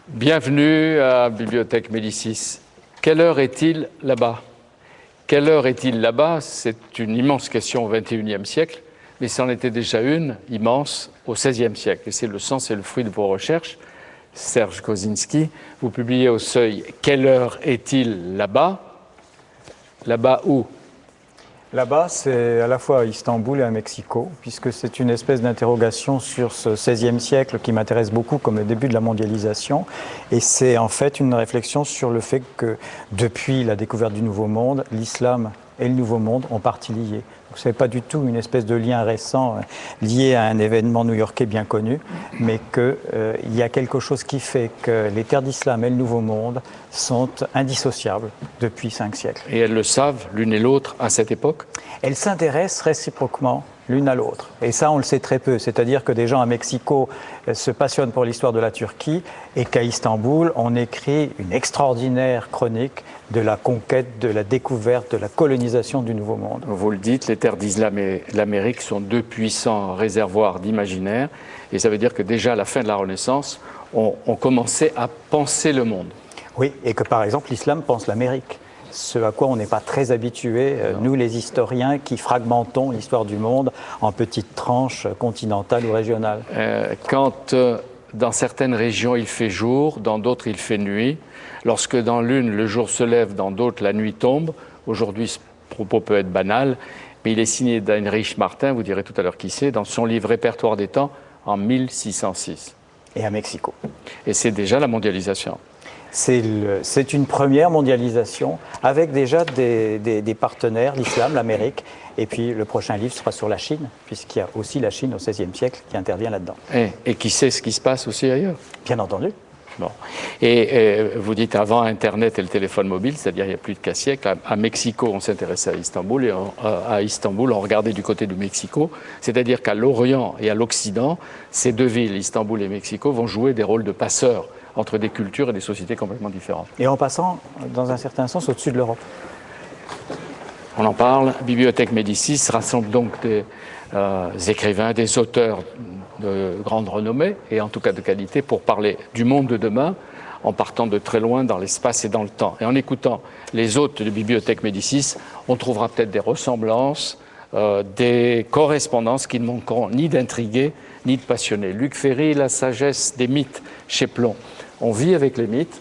Bienvenue à Bibliothèque Médicis. Quelle heure est-il là-bas? Quelle heure est-il là-bas? C'est une immense question au XXIe siècle, mais c'en était déjà une immense au XVIe siècle. Et c'est le sens et le fruit de vos recherches. Serge Kosinski, vous publiez au Seuil « Quelle heure est-il là-bas » Là-bas où? Là-bas, c'est à la fois à Istanbul et à Mexico, puisque c'est une espèce d'interrogation sur ce XVIe siècle qui m'intéresse beaucoup comme le début de la mondialisation. Et c'est en fait une réflexion sur le fait que depuis la découverte du Nouveau Monde, l'islam et le Nouveau Monde ont partie liés. Ce n'est pas du tout une espèce de lien récent lié à un événement new-yorkais bien connu, mais qu'il y a quelque chose qui fait que les terres d'islam et le Nouveau Monde sont indissociables depuis 5 siècles. Et elles le savent, l'une et l'autre, à cette époque? Elles s'intéressent réciproquement l'une à l'autre. Et ça, on le sait très peu. C'est-à-dire que des gens à Mexico se passionnent pour l'histoire de la Turquie et qu'à Istanbul, on écrit une extraordinaire chronique de la conquête, de la découverte, de la colonisation du Nouveau Monde. Vous le dites, les terres d'islam et l'Amérique sont deux puissants réservoirs d'imaginaire. Et ça veut dire que déjà à la fin de la Renaissance, on commençait à penser le monde. Oui, et que par exemple, l'islam pense l'Amérique. Ce à quoi on n'est pas très habitués, nous les historiens qui fragmentons l'histoire du monde en petites tranches continentales ou régionales. Quand dans certaines régions il fait jour, dans d'autres il fait nuit, lorsque dans l'une le jour se lève, dans d'autres la nuit tombe, aujourd'hui ce propos peut être banal, mais il est signé d'Heinrich Martin, vous direz tout à l'heure qui c'est, dans son livre Répertoire des temps en 1606. Et à Mexico. Et c'est déjà la mondialisation. C'est une première mondialisation avec déjà des partenaires, l'islam, l'Amérique, et puis le prochain livre sera sur la Chine, puisqu'il y a aussi la Chine au XVIe siècle qui intervient là-dedans. Et qui sait ce qui se passe aussi ailleurs? Bien entendu. Bon. Et vous dites avant Internet et le téléphone mobile, c'est-à-dire il y a plus de 4 siècles, à Mexico on s'intéressait à Istanbul, et à Istanbul on regardait du côté du Mexico, c'est-à-dire qu'à l'Orient et à l'Occident, ces deux villes, Istanbul et Mexico, vont jouer des rôles de passeurs entre des cultures et des sociétés complètement différentes. Et en passant, dans un certain sens, au-dessus de l'Europe. On en parle. Bibliothèque Médicis rassemble donc des écrivains, des auteurs de grande renommée, et en tout cas de qualité, pour parler du monde de demain, en partant de très loin dans l'espace et dans le temps. Et en écoutant les hôtes de Bibliothèque Médicis, on trouvera peut-être des ressemblances, des correspondances qui ne manqueront ni d'intriguer, ni de passionner. Luc Ferry, La sagesse des mythes, chez Plon. On vit avec les mythes,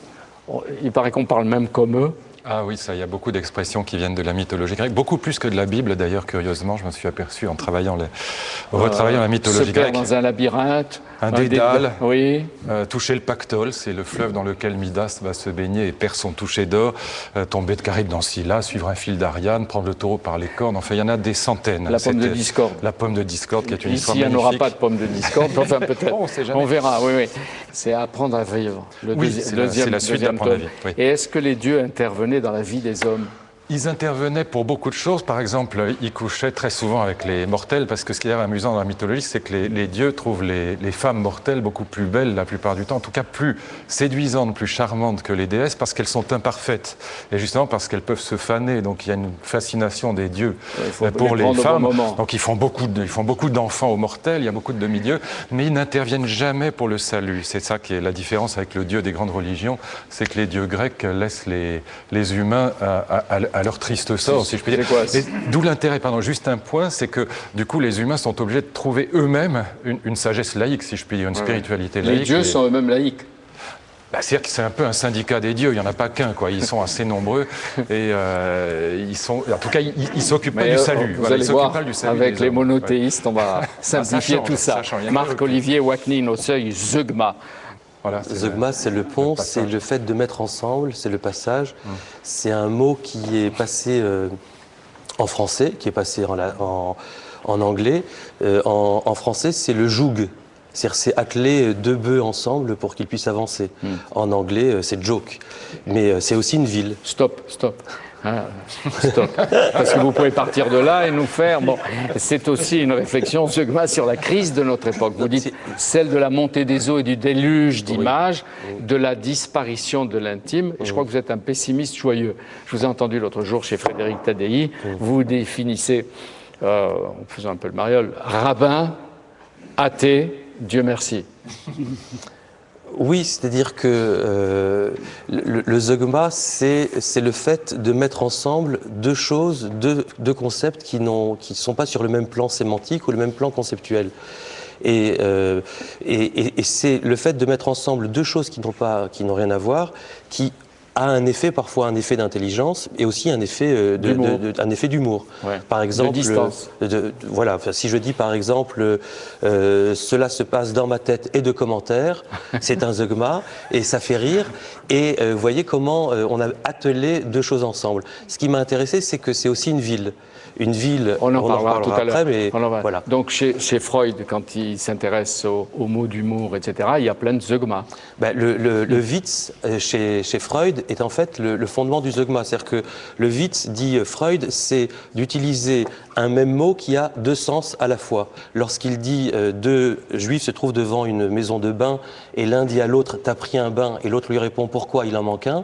il paraît qu'on parle même comme eux. Ah oui, ça, il y a beaucoup d'expressions qui viennent de la mythologie grecque, beaucoup plus que de la Bible d'ailleurs, curieusement, je me suis aperçu en retravaillant la mythologie se perd grecque. Dans un labyrinthe. Un dédale, oui. Toucher le Pactole, c'est le fleuve dans lequel Midas va se baigner et perd son toucher d'or, tomber de Charybde dans Scylla, suivre un fil d'Ariane, prendre le taureau par les cornes, enfin il y en a des centaines. La pomme de discorde. La pomme de discorde qui est une histoire magnifique. Ici, il n'y en aura pas de pomme de discorde, enfin peut-être, bon, on verra, oui, oui. C'est apprendre à vivre, c'est la suite d'apprendre à vivre. Oui. Et est-ce que les dieux intervenaient dans la vie des hommes? Ils intervenaient pour beaucoup de choses. Par exemple, ils couchaient très souvent avec les mortels, parce que ce qui est amusant dans la mythologie, c'est que les dieux trouvent les femmes mortelles beaucoup plus belles la plupart du temps, en tout cas plus séduisantes, plus charmantes que les déesses, parce qu'elles sont imparfaites. Et justement parce qu'elles peuvent se faner. Donc il y a une fascination des dieux pour les femmes. Donc ils font beaucoup d'enfants aux mortels, il y a beaucoup de demi-dieux, mais ils n'interviennent jamais pour le salut. C'est ça qui est la différence avec le dieu des grandes religions, c'est que les dieux grecs laissent les humains à leur triste sort, si je puis dire. D'où l'intérêt, juste un point, c'est que du coup les humains sont obligés de trouver eux-mêmes une sagesse laïque, si je puis dire, une spiritualité laïque. Les dieux sont eux-mêmes laïques. C'est-à-dire que c'est un peu un syndicat des dieux, il n'y en a pas qu'un, quoi. Ils sont assez nombreux et en tout cas, ils s'occupent pas du salut. Vous allez voir, avec les monothéistes, on va simplifier tout ça. Marc-Olivier Waknin au Seuil, Zeugma. Voilà, Zeugma, c'est le pont, c'est le fait de mettre ensemble, c'est le passage. C'est un mot qui est passé en français, qui est passé en anglais. En français, c'est le joug. C'est-à-dire, c'est atteler deux bœufs ensemble pour qu'ils puissent avancer. En anglais, c'est joke. Mais c'est aussi une ville. Stop. Ah, stop. Parce que vous pouvez partir de là et nous faire... Bon, c'est aussi une réflexion, Zeugma, sur la crise de notre époque. Vous dites celle de la montée des eaux et du déluge d'images, de la disparition de l'intime. Et je crois que vous êtes un pessimiste joyeux. Je vous ai entendu l'autre jour chez Frédéric Tadei. Vous définissez, en faisant un peu le mariole, rabbin, athée, Dieu merci. Oui, c'est-à-dire que le zeugma, c'est le fait de mettre ensemble deux choses, deux concepts qui ne sont pas sur le même plan sémantique ou le même plan conceptuel. Et c'est le fait de mettre ensemble deux choses qui n'ont rien à voir, qui a un effet, parfois un effet d'intelligence et aussi un effet d'humour. Ouais. Par exemple, de distance. Voilà, si je dis par exemple cela se passe dans ma tête et de commentaires, c'est un zeugma et ça fait rire. Et vous voyez comment on a attelé deux choses ensemble. Ce qui m'a intéressé, c'est que c'est aussi une ville. Une ville, on en parlera tout à l'heure. Après, mais voilà. Donc chez Freud, quand il s'intéresse aux mots d'humour, etc., il y a plein de zeugma. Ben, le Witz chez Freud est en fait le fondement du zeugma. C'est-à-dire que le Witz, dit Freud, c'est d'utiliser un même mot qui a deux sens à la fois. Lorsqu'il dit deux juifs se trouvent devant une maison de bain et l'un dit à l'autre « t'as pris un bain » et l'autre lui répond « pourquoi il en manque un ?»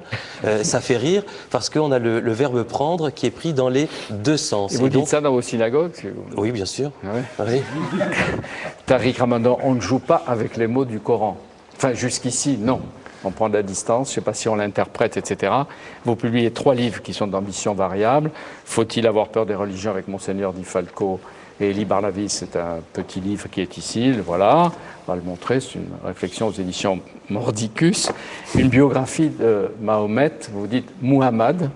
Ça fait rire parce qu'on a le verbe prendre qui est pris dans les deux sens. Et vous dites ça dans vos synagogues? Oui, bien sûr. Ah ouais. Oui. Tariq Ramadan, on ne joue pas avec les mots du Coran. Enfin, jusqu'ici, non. On prend de la distance, je ne sais pas si on l'interprète, etc. Vous publiez 3 livres qui sont d'ambition variable. Faut-il avoir peur des religions avec Monseigneur Di Falco et Elie Barlavis, c'est un petit livre qui est ici, voilà, on va le montrer, c'est une réflexion aux éditions Mordicus. Une biographie de Mahomet, vous dites Muhammad.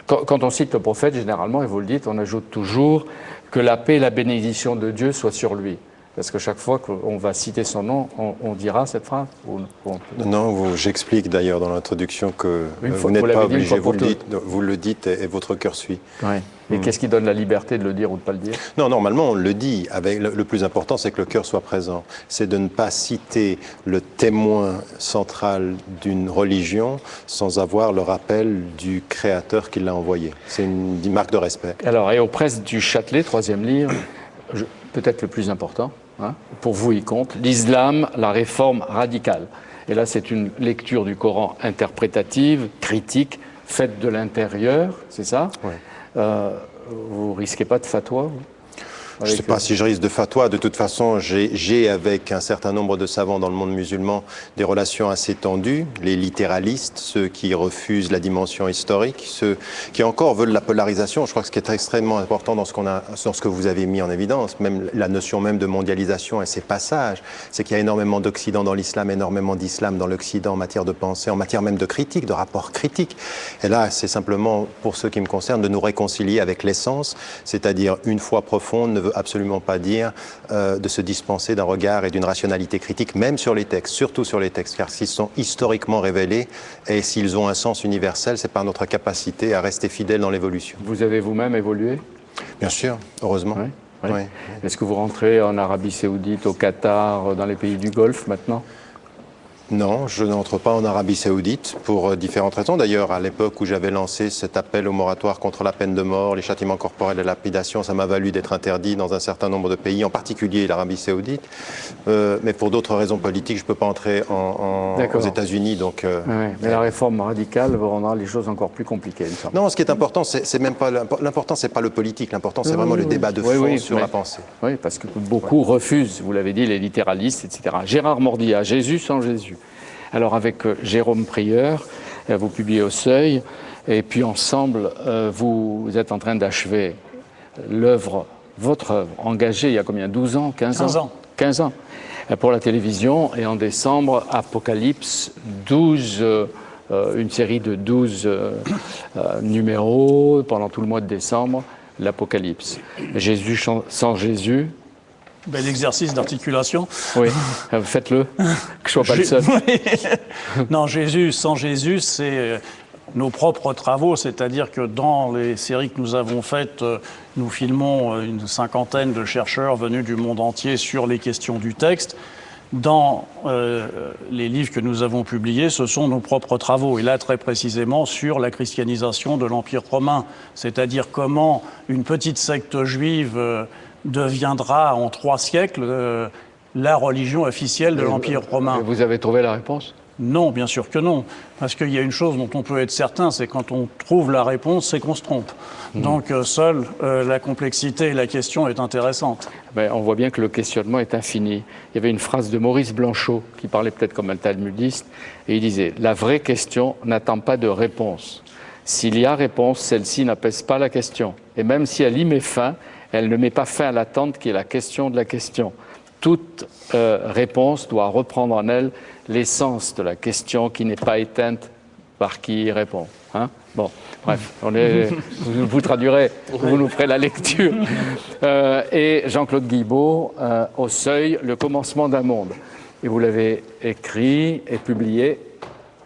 Quand on cite le prophète, généralement, et vous le dites, on ajoute toujours que la paix et la bénédiction de Dieu soient sur lui. Parce que chaque fois qu'on va citer son nom, on dira cette phrase Non, j'explique d'ailleurs dans l'introduction que vous n'êtes pas obligé, vous le dites et votre cœur suit. Ouais. Et qu'est-ce qui donne la liberté de le dire ou de ne pas le dire? Non, normalement on le dit. Le plus important, c'est que le cœur soit présent. C'est de ne pas citer le témoin central d'une religion sans avoir le rappel du créateur qui l'a envoyé. C'est une marque de respect. Alors, et aux presses du Châtelet, 3e livre, peut-être le plus important, hein, pour vous il compte, l'islam, la réforme radicale. Et là, c'est une lecture du Coran interprétative, critique, faite de l'intérieur, c'est ça? Oui. Vous risquez pas de fatwa, vous? Je ne sais pas si je risque de fatwa. De toute façon, j'ai avec un certain nombre de savants dans le monde musulman des relations assez tendues. Les littéralistes, ceux qui refusent la dimension historique, ceux qui encore veulent la polarisation. Je crois que ce qui est extrêmement important dans ce que vous avez mis en évidence, même la notion même de mondialisation et ses passages, c'est qu'il y a énormément d'Occident dans l'islam, énormément d'islam dans l'Occident en matière de pensée, en matière même de critique, de rapport critique. Et là, c'est simplement, pour ceux qui me concernent, de nous réconcilier avec l'essence, c'est-à-dire une foi profonde ne veut absolument pas dire de se dispenser d'un regard et d'une rationalité critique, même sur les textes, surtout sur les textes, car s'ils sont historiquement révélés et s'ils ont un sens universel, c'est par notre capacité à rester fidèles dans l'évolution. Vous avez vous-même évolué? Bien sûr, heureusement. Oui, oui. Oui. Est-ce que vous rentrez en Arabie Saoudite, au Qatar, dans les pays du Golfe maintenant? Non, je n'entre pas en Arabie Saoudite pour différentes raisons. D'ailleurs, à l'époque où j'avais lancé cet appel au moratoire contre la peine de mort, les châtiments corporels et la lapidation, ça m'a valu d'être interdit dans un certain nombre de pays, en particulier l'Arabie Saoudite. Mais pour d'autres raisons politiques, je ne peux pas entrer aux États-Unis. Donc, oui, mais la réforme radicale vous rendra les choses encore plus compliquées, il me semble. Non, ce qui est important, c'est même pas l'important, c'est pas le politique. L'important, c'est vraiment le débat de fond sur la pensée. Oui, parce que beaucoup refusent, vous l'avez dit, les littéralistes, etc. Gérard Mordia, Jésus sans Jésus. Alors avec Jérôme Prieur, vous publiez au Seuil, et puis ensemble, vous êtes en train d'achever votre œuvre, engagée il y a combien, 12 ans, 15 ans 15 ans. 15 ans, pour la télévision, et en décembre, Apocalypse, une série de 12 numéros pendant tout le mois de décembre, l'Apocalypse. Jésus sans Jésus. Bel exercice d'articulation. Oui, faites-le, que je ne sois pas le seul. Non, Jésus, sans Jésus, c'est nos propres travaux, c'est-à-dire que dans les séries que nous avons faites, nous filmons une cinquantaine de chercheurs venus du monde entier sur les questions du texte. dans les livres que nous avons publiés, ce sont nos propres travaux, et là très précisément sur la christianisation de l'Empire romain, c'est-à-dire comment une petite secte juive deviendra en 3 siècles la religion officielle de l'Empire romain. Vous avez trouvé la réponse ? Non, bien sûr que non. Parce qu'il y a une chose dont on peut être certain, c'est quand on trouve la réponse, c'est qu'on se trompe. Donc seule la complexité et la question est intéressante. Ben, on voit bien que le questionnement est infini. Il y avait une phrase de Maurice Blanchot, qui parlait peut-être comme un talmudiste, et il disait « La vraie question n'attend pas de réponse. S'il y a réponse, celle-ci n'apaise pas la question. Et même si elle y met fin, elle ne met pas fin à l'attente qui est la question de la question. Toute réponse doit reprendre en elle l'essence de la question qui n'est pas éteinte par qui y répond. » Hein? Bon, bref, vous traduirez, vous nous ferez la lecture. Et Jean-Claude Guilbault, Au Seuil, le commencement d'un monde. Et vous l'avez écrit et publié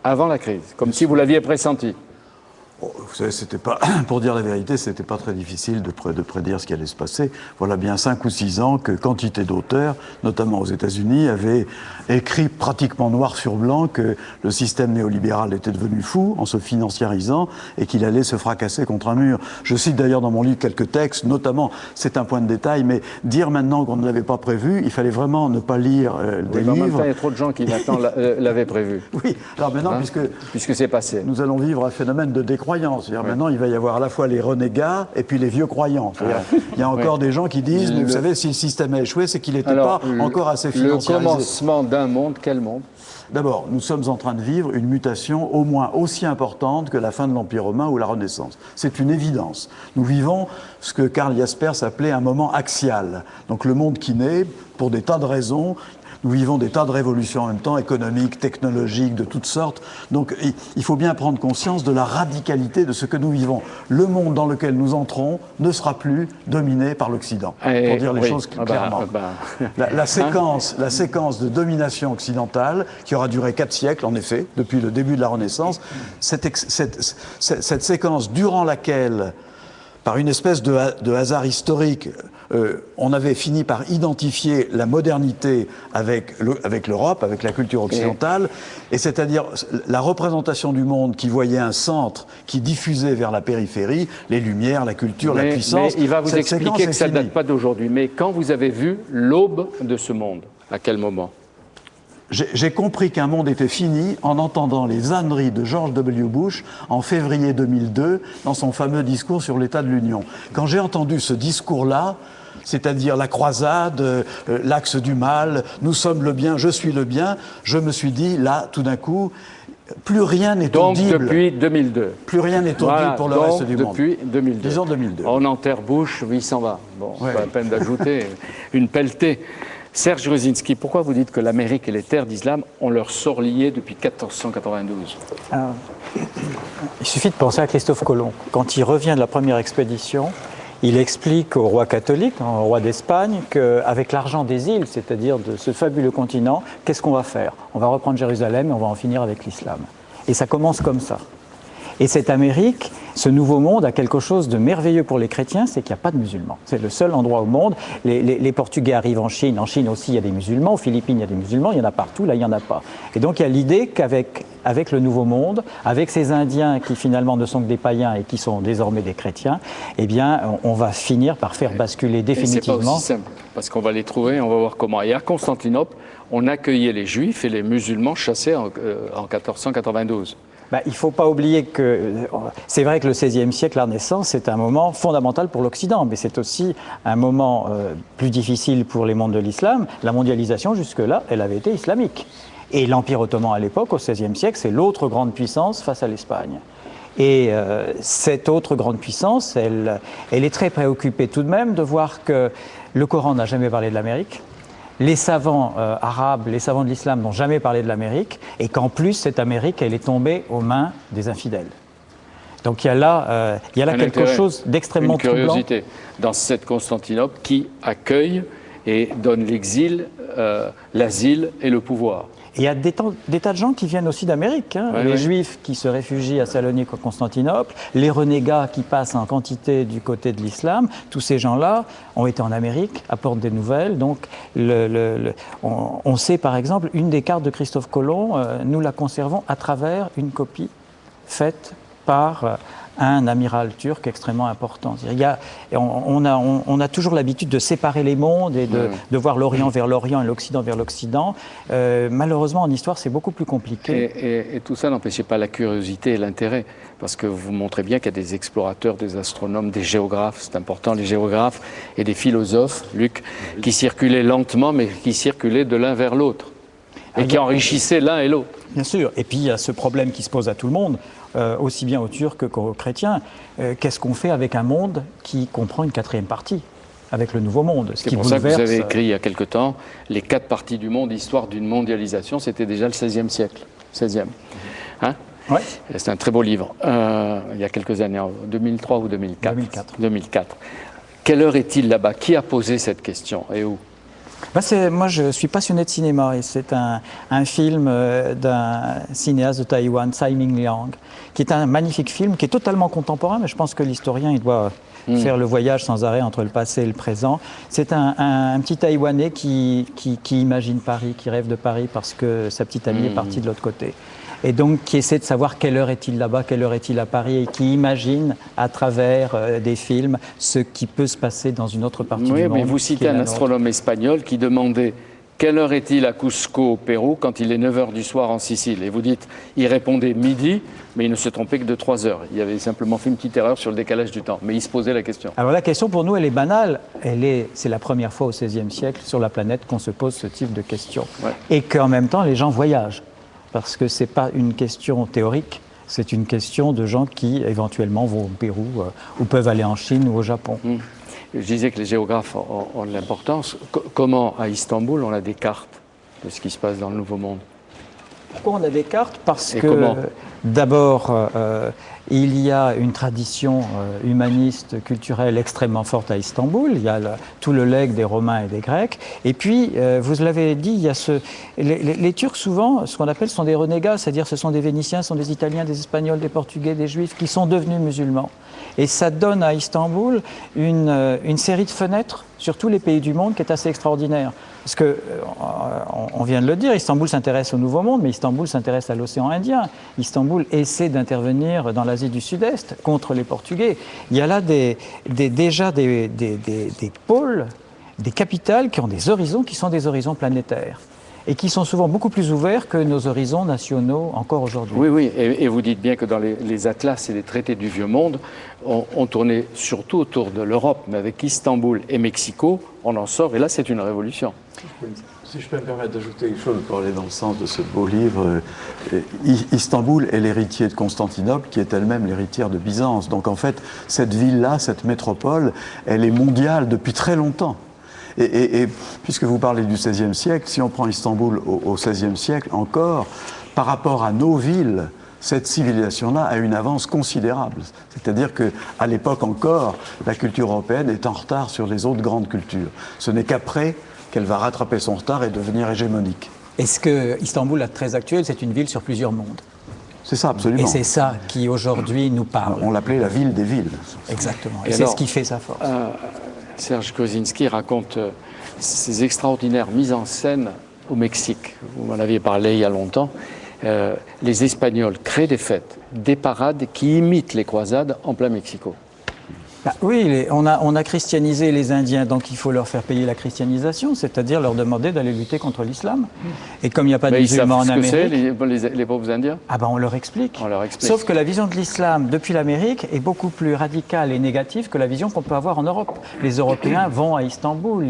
avant la crise, comme si vous l'aviez pressenti. Vous savez, c'était pas, pour dire la vérité, c'était pas très difficile de prédire ce qui allait se passer. Voilà bien 5 ou 6 ans que quantité d'auteurs, notamment aux États-Unis, avaient écrit pratiquement noir sur blanc que le système néolibéral était devenu fou en se financiarisant et qu'il allait se fracasser contre un mur. Je cite d'ailleurs dans mon livre quelques textes, notamment, c'est un point de détail, mais dire maintenant qu'on ne l'avait pas prévu, il fallait vraiment ne pas lire des livres. En même temps, il y a trop de gens qui maintenant l'avaient prévu. Oui, alors maintenant, puisque c'est passé. Nous allons vivre un phénomène de décroissance. C'est-à-dire maintenant, il va y avoir à la fois les renégats et puis les vieux croyants. Il y a encore des gens qui disent, mais vous savez, si le système a échoué, c'est qu'il n'était pas encore assez financiarisé. Le commencement d'un monde, quel monde ? D'abord, nous sommes en train de vivre une mutation au moins aussi importante que la fin de l'Empire romain ou la Renaissance. C'est une évidence. Nous vivons ce que Karl Jaspers appelait un moment axial. Donc le monde qui naît, pour des tas de raisons. Nous vivons des tas de révolutions en même temps, économiques, technologiques, de toutes sortes. Donc il faut bien prendre conscience de la radicalité de ce que nous vivons. Le monde dans lequel nous entrons ne sera plus dominé par l'Occident, pour dire les choses clairement. La séquence de domination occidentale, qui aura duré 4 siècles, en effet, depuis le début de la Renaissance, cette séquence durant laquelle, par une espèce de hasard historique, on avait fini par identifier la modernité avec l'Europe, avec la culture occidentale, et c'est-à-dire la représentation du monde qui voyait un centre qui diffusait vers la périphérie les lumières, la culture, la puissance. Mais il va vous expliquer que ça ne date pas d'aujourd'hui. Mais quand vous avez vu l'aube de ce monde, à quel moment ? J'ai compris qu'un monde était fini en entendant les âneries de George W. Bush en février 2002 dans son fameux discours sur l'état de l'Union. Quand j'ai entendu ce discours-là, c'est-à-dire la croisade, l'axe du mal, nous sommes le bien, je suis le bien, je me suis dit, là, tout d'un coup, plus rien n'est audible. Donc depuis 2002. Plus rien n'est audible pour le reste du monde. Depuis 2002. Disons 2002. On enterre Bush, il s'en va. Bon, pas la peine d'ajouter une pelletée. Serge Gruzinski, pourquoi vous dites que l'Amérique et les terres d'islam ont leur sort lié depuis 1492 ? Il suffit de penser à Christophe Colomb. Quand il revient de la première expédition, il explique au roi catholique, au roi d'Espagne, qu'avec l'argent des îles, c'est-à-dire de ce fabuleux continent, qu'est-ce qu'on va faire ? On va reprendre Jérusalem et on va en finir avec l'islam. Et ça commence comme ça. Et cette Amérique, ce nouveau monde a quelque chose de merveilleux pour les chrétiens, c'est qu'il n'y a pas de musulmans. C'est le seul endroit au monde. Les Portugais arrivent en Chine aussi il y a des musulmans, aux Philippines il y a des musulmans, il y en a partout, là il n'y en a pas. Et donc il y a l'idée qu'avec le nouveau monde, avec ces Indiens qui finalement ne sont que des païens et qui sont désormais des chrétiens, eh bien on va finir par faire basculer définitivement. C'est pas aussi simple, parce qu'on va les trouver, on va voir comment. Et à Constantinople, on accueillait les Juifs et les musulmans chassés en 1492. Il ne faut pas oublier que c'est vrai que le XVIe siècle, la Renaissance, c'est un moment fondamental pour l'Occident, mais c'est aussi un moment plus difficile pour les mondes de l'islam. La mondialisation, jusque-là, elle avait été islamique. Et l'Empire ottoman à l'époque, au XVIe siècle, c'est l'autre grande puissance face à l'Espagne. Et cette autre grande puissance, elle est très préoccupée tout de même de voir que le Coran n'a jamais parlé de l'Amérique. Les savants arabes, les savants de l'islam n'ont jamais parlé de l'Amérique, et qu'en plus, cette Amérique, elle est tombée aux mains des infidèles. Donc il y a là quelque chose d'extrêmement troublant. Une curiosité dans cette Constantinople qui accueille et donne l'exil, l'asile et le pouvoir. Et il y a des tas de gens qui viennent aussi d'Amérique. Hein. Les Juifs qui se réfugient à Salonique ou Constantinople, les renégats qui passent en quantité du côté de l'islam, tous ces gens-là ont été en Amérique, apportent des nouvelles. Donc, on sait par exemple, une des cartes de Christophe Colomb, nous la conservons à travers une copie faite par un amiral turc extrêmement important. On a toujours l'habitude de séparer les mondes et de voir l'Orient vers l'Orient et l'Occident vers l'Occident. Malheureusement, en histoire, c'est beaucoup plus compliqué. Et tout ça n'empêchait pas la curiosité et l'intérêt, parce que vous montrez bien qu'il y a des explorateurs, des astronomes, des géographes, c'est important, les géographes, et des philosophes, Luc, qui circulaient lentement, mais qui circulaient de l'un vers l'autre, et qui enrichissaient l'un et l'autre. Bien sûr. Et puis, il y a ce problème qui se pose à tout le monde, aussi bien aux Turcs qu'aux chrétiens. Qu'est-ce qu'on fait avec un monde qui comprend une quatrième partie, avec le Nouveau Monde? C'est pour ça que vous avez écrit il y a quelque temps les 4 parties du monde, histoire d'une mondialisation. C'était déjà le XVIe siècle. 16e. Hein? Ouais. C'est un très beau livre. Il y a quelques années, en 2003 ou 2004. 2004. Quelle heure est-il là-bas? Qui a posé cette question et où? Moi, je suis passionné de cinéma et c'est un film d'un cinéaste de Taïwan, Tsai Ming-liang, qui est un magnifique film, qui est totalement contemporain, mais je pense que l'historien, il doit faire le voyage sans arrêt entre le passé et le présent. C'est un petit Taïwanais qui imagine Paris, qui rêve de Paris parce que sa petite amie est partie de l'autre côté. Et donc qui essaie de savoir quelle heure est-il là-bas, quelle heure est-il à Paris, et qui imagine à travers des films ce qui peut se passer dans une autre partie du monde. Oui, mais vous citez un astronome espagnol qui demandait quelle heure est-il à Cusco au Pérou quand il est 9h du soir en Sicile. Et vous dites, il répondait midi, mais il ne se trompait que de 3 heures. Il avait simplement fait une petite erreur sur le décalage du temps, mais il se posait la question. Alors la question pour nous, elle est banale. C'est la première fois au XVIe siècle sur la planète qu'on se pose ce type de questions. Ouais. Et qu'en même temps, les gens voyagent. Parce que ce n'est pas une question théorique, c'est une question de gens qui éventuellement vont au Pérou ou peuvent aller en Chine ou au Japon. Je disais que les géographes ont de l'importance. Comment, à Istanbul, on a des cartes de ce qui se passe dans le Nouveau Monde? Pourquoi on a des cartes? Parce que d'abord, il y a une tradition humaniste, culturelle extrêmement forte à Istanbul. Il y a tout le legs des Romains et des Grecs. Et puis, vous l'avez dit, il y a les Turcs, souvent, ce qu'on appelle sont des renégats, c'est-à-dire ce sont des Vénitiens, ce sont des Italiens, des Espagnols, des Portugais, des Juifs, qui sont devenus musulmans. Et ça donne à Istanbul une série de fenêtres sur tous les pays du monde qui est assez extraordinaire. Parce que, on vient de le dire, Istanbul s'intéresse au Nouveau Monde, mais Istanbul s'intéresse à l'océan Indien. Istanbul essaie d'intervenir dans l'Asie du Sud-Est contre les Portugais. Il y a là déjà des pôles, des capitales qui ont des horizons qui sont des horizons planétaires et qui sont souvent beaucoup plus ouverts que nos horizons nationaux encore aujourd'hui. Oui, et vous dites bien que dans les atlas et les traités du Vieux Monde, on tournait surtout autour de l'Europe, mais avec Istanbul et Mexico, on en sort, et là c'est une révolution. Si je peux me permettre d'ajouter quelque chose pour aller dans le sens de ce beau livre, Istanbul est l'héritier de Constantinople, qui est elle-même l'héritière de Byzance. Donc en fait, cette ville-là, cette métropole, elle est mondiale depuis très longtemps. Et puisque vous parlez du XVIe siècle, si on prend Istanbul au XVIe siècle encore, par rapport à nos villes, cette civilisation-là a une avance considérable. C'est-à-dire qu'à l'époque encore, la culture européenne est en retard sur les autres grandes cultures. Ce n'est qu'après qu'elle va rattraper son retard et devenir hégémonique. Est-ce que Istanbul, à très actuel, c'est une ville sur plusieurs mondes? C'est ça, absolument. Et c'est ça qui aujourd'hui nous parle. On l'appelait la ville des villes. Exactement. Et c'est ce qui fait sa force. Serge Kosinski raconte ces extraordinaires mises en scène au Mexique. Vous m'en aviez parlé il y a longtemps. Les Espagnols créent des fêtes, des parades qui imitent les croisades en plein Mexico. Oui, on a christianisé les Indiens, donc il faut leur faire payer la christianisation, c'est-à-dire leur demander d'aller lutter contre l'islam. Et comme il n'y a pas de musulmans en Amérique... Ils savent les pauvres Indiens? On leur explique. Sauf que la vision de l'islam depuis l'Amérique est beaucoup plus radicale et négative que la vision qu'on peut avoir en Europe. Les Européens vont à Istanbul,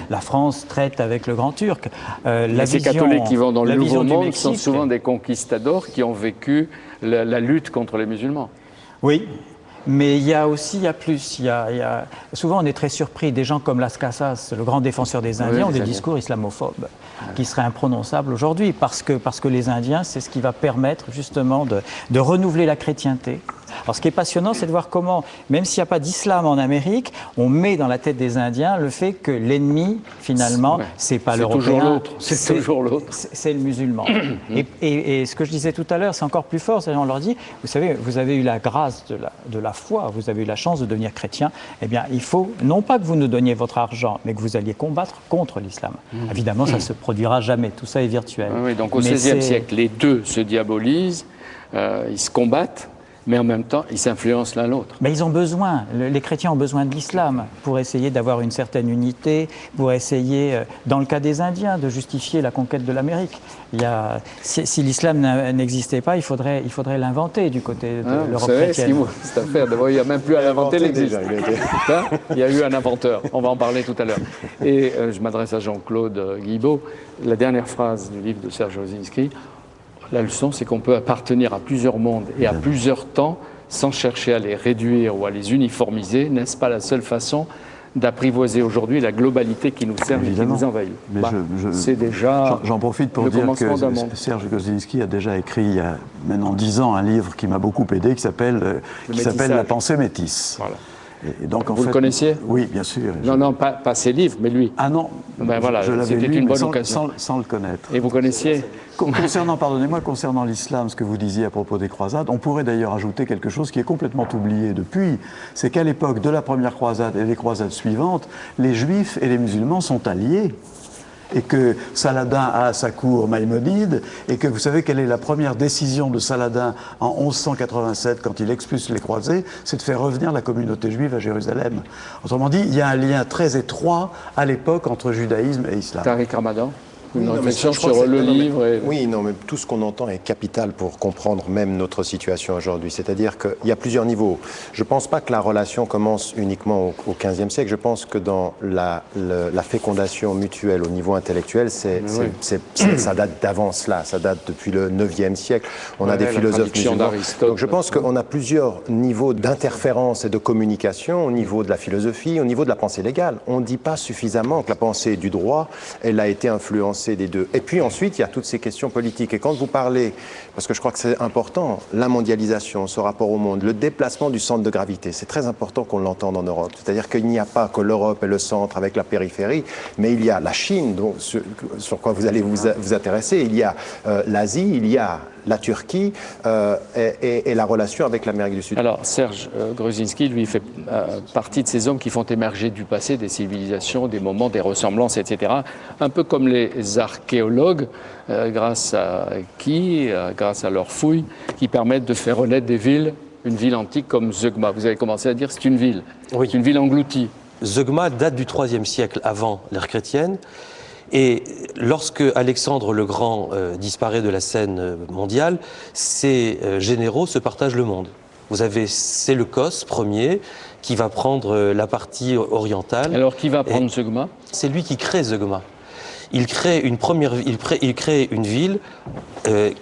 la France traite avec le Grand Turc. Ces catholiques qui vont dans le Nouveau Monde sont souvent des conquistadors qui ont vécu la lutte contre les musulmans. Oui. Mais il y a plus. Souvent, on est très surpris. Des gens comme Las Casas, le grand défenseur des Indiens, ont des discours islamophobes qui seraient imprononçables aujourd'hui, parce que les Indiens, c'est ce qui va permettre justement de renouveler la chrétienté Alors ce qui est passionnant, c'est de voir comment, même s'il n'y a pas d'islam en Amérique, on met dans la tête des Indiens le fait que l'ennemi, finalement, c'est pas l'Européen, c'est toujours l'autre. C'est le musulman. et ce que je disais tout à l'heure, c'est encore plus fort, c'est-à-dire on leur dit, vous savez, vous avez eu la grâce de la foi, vous avez eu la chance de devenir chrétien, eh bien il faut, non pas que vous nous donniez votre argent, mais que vous alliez combattre contre l'islam. Évidemment, ça ne se produira jamais, tout ça est virtuel. Oui, donc au XVIe siècle, les deux se diabolisent, ils se combattent, mais en même temps, ils s'influencent l'un l'autre. Mais ils ont besoin, les chrétiens ont besoin de l'islam pour essayer d'avoir une certaine unité, pour essayer, dans le cas des Indiens, de justifier la conquête de l'Amérique. Si l'islam n'existait pas, il faudrait l'inventer du côté de l'Europe chrétienne. Cette affaire, d'abord, il n'y a même plus à l'inventer, il existe. Il y a eu un inventeur, on va en parler tout à l'heure. Et je m'adresse à Jean-Claude Guibaud, la dernière phrase du livre de Serge Grzelski. La leçon, c'est qu'on peut appartenir à plusieurs mondes et à plusieurs temps sans chercher à les réduire ou à les uniformiser. N'est-ce pas la seule façon d'apprivoiser aujourd'hui la globalité qui nous sert et qui nous envahit? C'est déjà. J'en profite pour dire que Serge Grzelski a déjà écrit il y a maintenant 10 ans un livre qui m'a beaucoup aidé qui s'appelle La pensée métisse. Voilà. Et donc, Vous le connaissiez? Oui, bien sûr. Non, pas ses livres, mais lui. Ah non, ben voilà, c'était une bonne occasion. Sans le connaître. Et vous connaissiez? Concernant l'islam, ce que vous disiez à propos des croisades, on pourrait d'ailleurs ajouter quelque chose qui est complètement oublié depuis, c'est qu'à l'époque de la première croisade et des croisades suivantes, les juifs et les musulmans sont alliés. Et que Saladin a à sa cour Maïmonide, et que vous savez quelle est la première décision de Saladin en 1187, quand il expulse les croisés, c'est de faire revenir la communauté juive à Jérusalem. Autrement dit, il y a un lien très étroit à l'époque entre judaïsme et islam. Tariq Ramadan, une réflexion sur le livre. Oui, non, mais tout ce qu'on entend est capital pour comprendre même notre situation aujourd'hui. C'est-à-dire qu'il y a plusieurs niveaux. Je ne pense pas que la relation commence uniquement au XVe siècle. Je pense que dans la fécondation mutuelle au niveau intellectuel, ça date d'avant cela. Ça date depuis le IXe siècle. On a des philosophes musulmans. Donc je pense qu'on a plusieurs niveaux d'interférence et de communication au niveau de la philosophie, au niveau de la pensée légale. On ne dit pas suffisamment que la pensée du droit, elle a été influencée des deux. Et puis ensuite, il y a toutes ces questions politiques. Et quand vous parlez, parce que je crois que c'est important, la mondialisation, ce rapport au monde, le déplacement du centre de gravité, c'est très important qu'on l'entende en Europe. C'est-à-dire qu'il n'y a pas que l'Europe et le centre avec la périphérie, mais il y a la Chine, donc, sur quoi vous allez vous intéresser, il y a l'Asie, il y a la Turquie et la relation avec l'Amérique du Sud. Alors Serge Grzelski, lui, fait partie de ces hommes qui font émerger du passé des civilisations, des moments, des ressemblances, etc. Un peu comme les archéologues, grâce à leurs fouilles, qui permettent de faire renaître des villes, une ville antique comme Zeugma. Vous avez commencé à dire que c'est une ville, oui. C'est une ville engloutie. Zeugma date du IIIe siècle avant l'ère chrétienne. Et lorsque Alexandre le Grand disparaît de la scène mondiale, ces généraux se partagent le monde. Vous avez Séleucos Ier qui va prendre la partie orientale. Alors qui va prendre Zeugma? C'est lui qui crée Zeugma. Il crée une ville. Et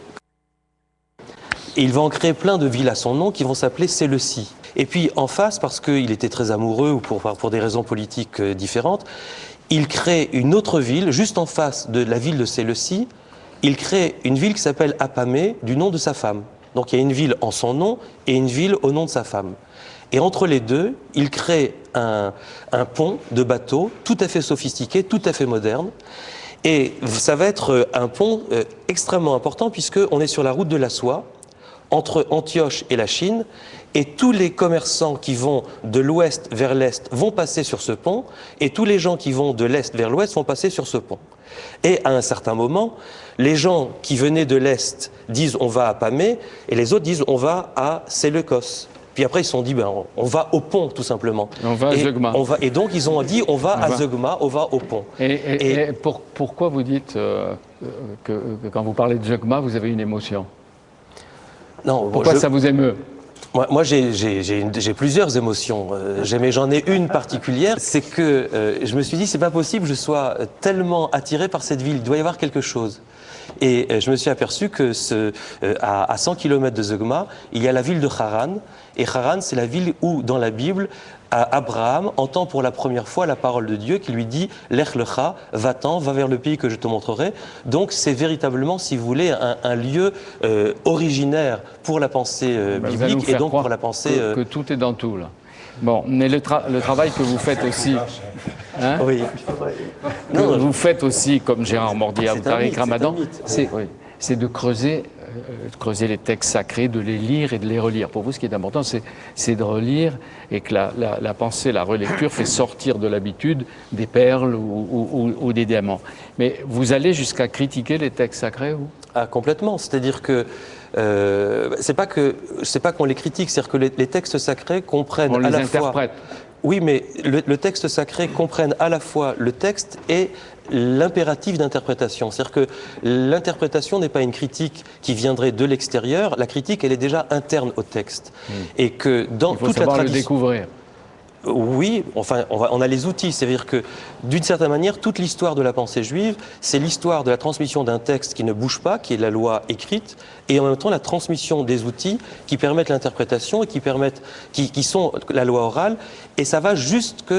il va en créer plein de villes à son nom qui vont s'appeler Séleucie. Et puis en face, parce qu'il était très amoureux ou pour des raisons politiques différentes, il crée une autre ville, juste en face de la ville de Séleucie. Il crée une ville qui s'appelle Apamée, du nom de sa femme. Donc il y a une ville en son nom et une ville au nom de sa femme. Et entre les deux, il crée un pont de bateau tout à fait sophistiqué, tout à fait moderne. Et ça va être un pont extrêmement important puisqu'on est sur la route de la soie, entre Antioche et la Chine, et tous les commerçants qui vont de l'ouest vers l'est vont passer sur ce pont, et tous les gens qui vont de l'est vers l'ouest vont passer sur ce pont. Et à un certain moment, les gens qui venaient de l'est disent on va à Pamée, et les autres disent on va à Séleucos. Puis après ils se sont dit on va au pont tout simplement. On va à Zeugma. Et donc ils ont dit on va à Zeugma, on va au pont. Et pourquoi vous dites que quand vous parlez de Zeugma, vous avez une émotion? Non, pourquoi ça vous émeut? Moi j'ai plusieurs émotions, mais j'en ai une particulière, c'est que je me suis dit c'est pas possible que je sois tellement attiré par cette ville, il doit y avoir quelque chose. Et je me suis aperçu que à 100 km de Zeugma, il y a la ville de Haran, et Haran c'est la ville où dans la Bible Abraham entend pour la première fois la parole de Dieu qui lui dit « Lech lecha, va-t'en, va vers le pays que je te montrerai ». Donc c'est véritablement, si vous voulez, un lieu originaire pour la pensée Vous allez nous biblique et faire donc croire pour la pensée... que tout est dans tout, là. Bon, mais le travail que vous faites aussi... Hein, Oui. que vous faites aussi, comme Gérard Mordier ou C'est un Tariq mythe, Ramadan, c'est un mythe. c'est de creuser les textes sacrés, de les lire et de les relire. Pour vous, ce qui est important, c'est de relire et que la pensée, la relecture fait sortir de l'habitude des perles ou des diamants. Mais vous allez jusqu'à critiquer les textes sacrés, vous ? Ah, complètement. C'est-à-dire que c'est pas qu'on les critique, c'est-à-dire que les textes sacrés comprennent On les à la interprète. fois. Oui, mais le texte sacré comprenne à la fois le texte et l'impératif d'interprétation. C'est-à-dire que l'interprétation n'est pas une critique qui viendrait de l'extérieur. La critique, elle est déjà interne au texte. Et que dans Il faut toute la savoir le tradition. découvrir. Oui, enfin, on a les outils. C'est-à-dire que, d'une certaine manière, toute l'histoire de la pensée juive, c'est l'histoire de la transmission d'un texte qui ne bouge pas, qui est la loi écrite, et en même temps la transmission des outils qui permettent l'interprétation et qui sont la loi orale. Et ça va jusque